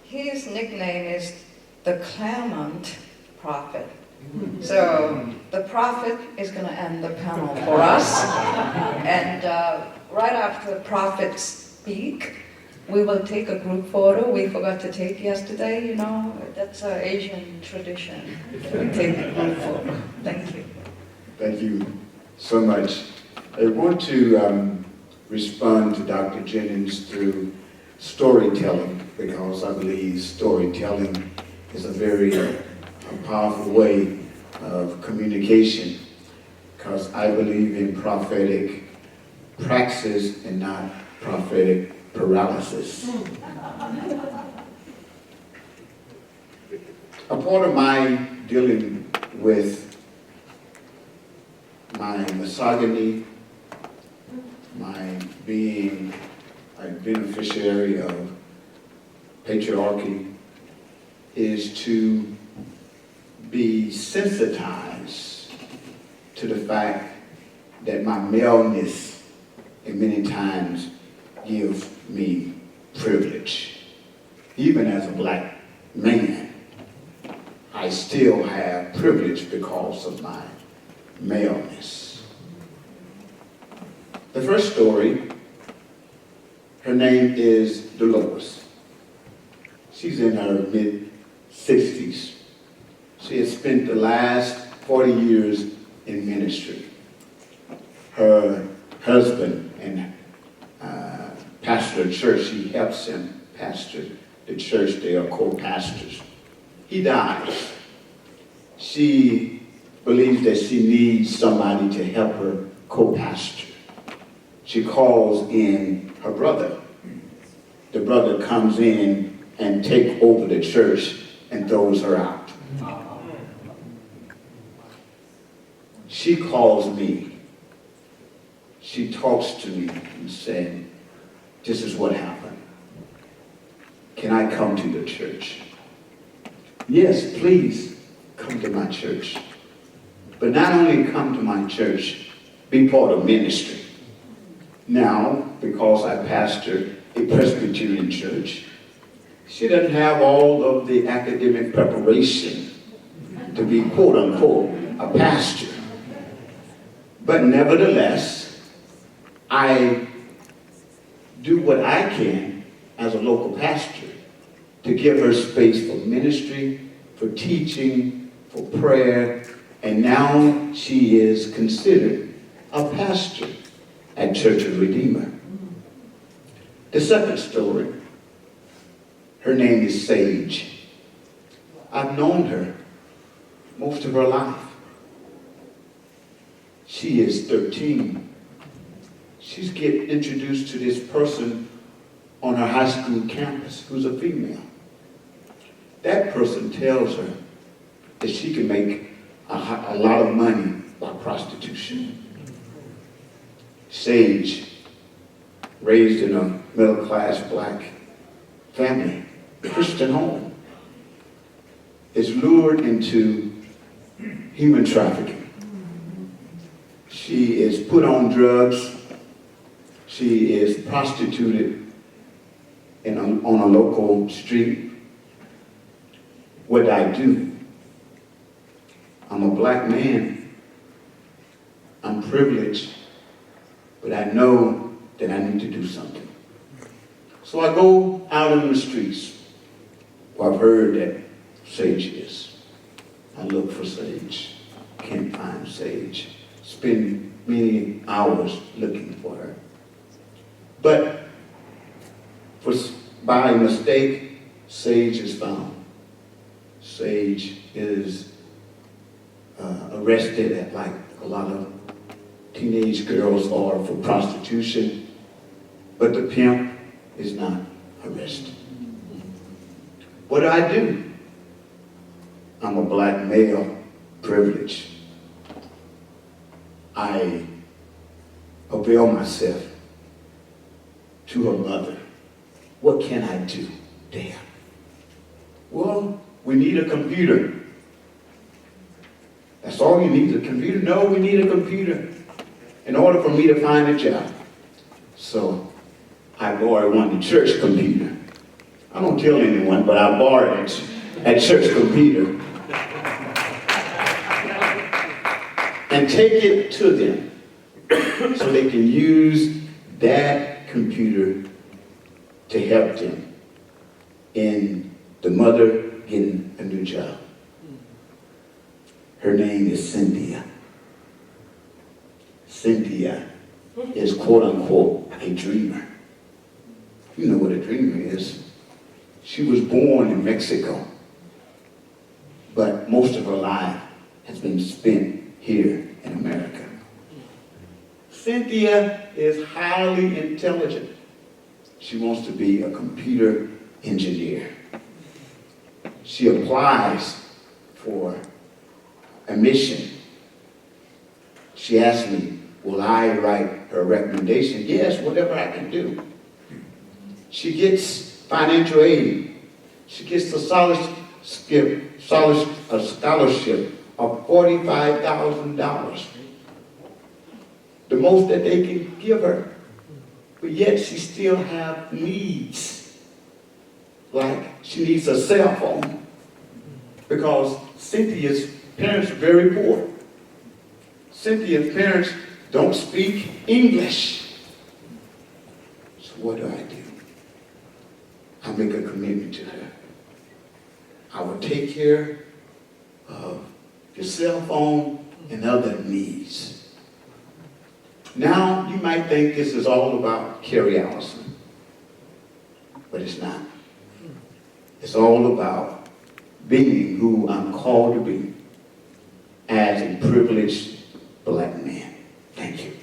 his nickname is the Claremont Prophet. So the prophet is going to end the panel for us, and right after the prophets speak, we will take a group photo. We forgot to take yesterday, you know, that's an Asian tradition. We take a group photo. Thank you. Thank you so much. I want to respond to Dr. Jennings through storytelling, because I believe storytelling is a very powerful way of communication, because I believe in prophetic praxis and not prophetic paralysis. A part of my dealing with my misogyny, my being a beneficiary of patriarchy, is to be sensitized to the fact that my maleness in many times gives me privilege. Even as a black man, I still have privilege because of my maleness. The first story, her name is Dolores. She's in her mid-60s. She has spent the last 40 years in ministry. Her husband and pastor a church, he helps him pastor the church. They are co-pastors. He dies. She believes that she needs somebody to help her co-pastor. She calls in her brother. The brother comes in and takes over the church and throws her out. She calls me. She talks to me and said, this is what happened. Can I come to your church? Yes, please come to my church. But not only come to my church, be part of ministry. Now, because I pastor a Presbyterian church, she doesn't have all of the academic preparation to be, quote unquote, a pastor. But nevertheless, I do what I can as a local pastor to give her space for ministry, for teaching, for prayer, and now she is considered a pastor at Church of Redeemer. The second story, her name is Sage. I've known her most of her life. She is 13. She's getting introduced to this person on her high school campus who's a female. That person tells her that she can make a lot of money by prostitution. Sage, raised in a middle-class black family, Christian home. is lured into human trafficking. She is put on drugs. She is prostituted on a local street. What do I do? I'm a black man. I'm privileged, but I know that I need to do something. So I go out in the streets where I've heard that sage is. I look for sage, can't find sage. Spend many hours looking for her. But by mistake, sage is found. Sage is arrested at like a lot of teenage girls are for prostitution, but the pimp is not arrested. What do? I'm a black male, privileged. I avail myself to her mother. What can I do there? Well, we need a computer. That's all you need, a computer? No, we need a computer in order for me to find a job. So I borrowed one, the church computer. I don't tell anyone, but I borrowed it at church computer. And take it to them so they can use that computer to help them in the mother getting a new job. Her name is Cynthia. Cynthia is quote unquote a dreamer. You know what a dreamer is. She was born in Mexico, but most of her life has been spent here in America. Cynthia is highly intelligent. She wants to be a computer engineer. She applies for a mission. She asked me, will I write her recommendation? Yes, whatever I can do. She gets financial aid. She gets a scholarship of $45,000. The most that they can give her. But yet she still have needs. Like she needs a cell phone. Because Cynthia's parents are very poor. Cynthia's parents don't speak English. So what do? I make a commitment to her. I will take care of the cell phone and other needs. Now, you might think this is all about Carrie Allison, but it's not. It's all about being who I'm called to be as a privileged black man. Thank you.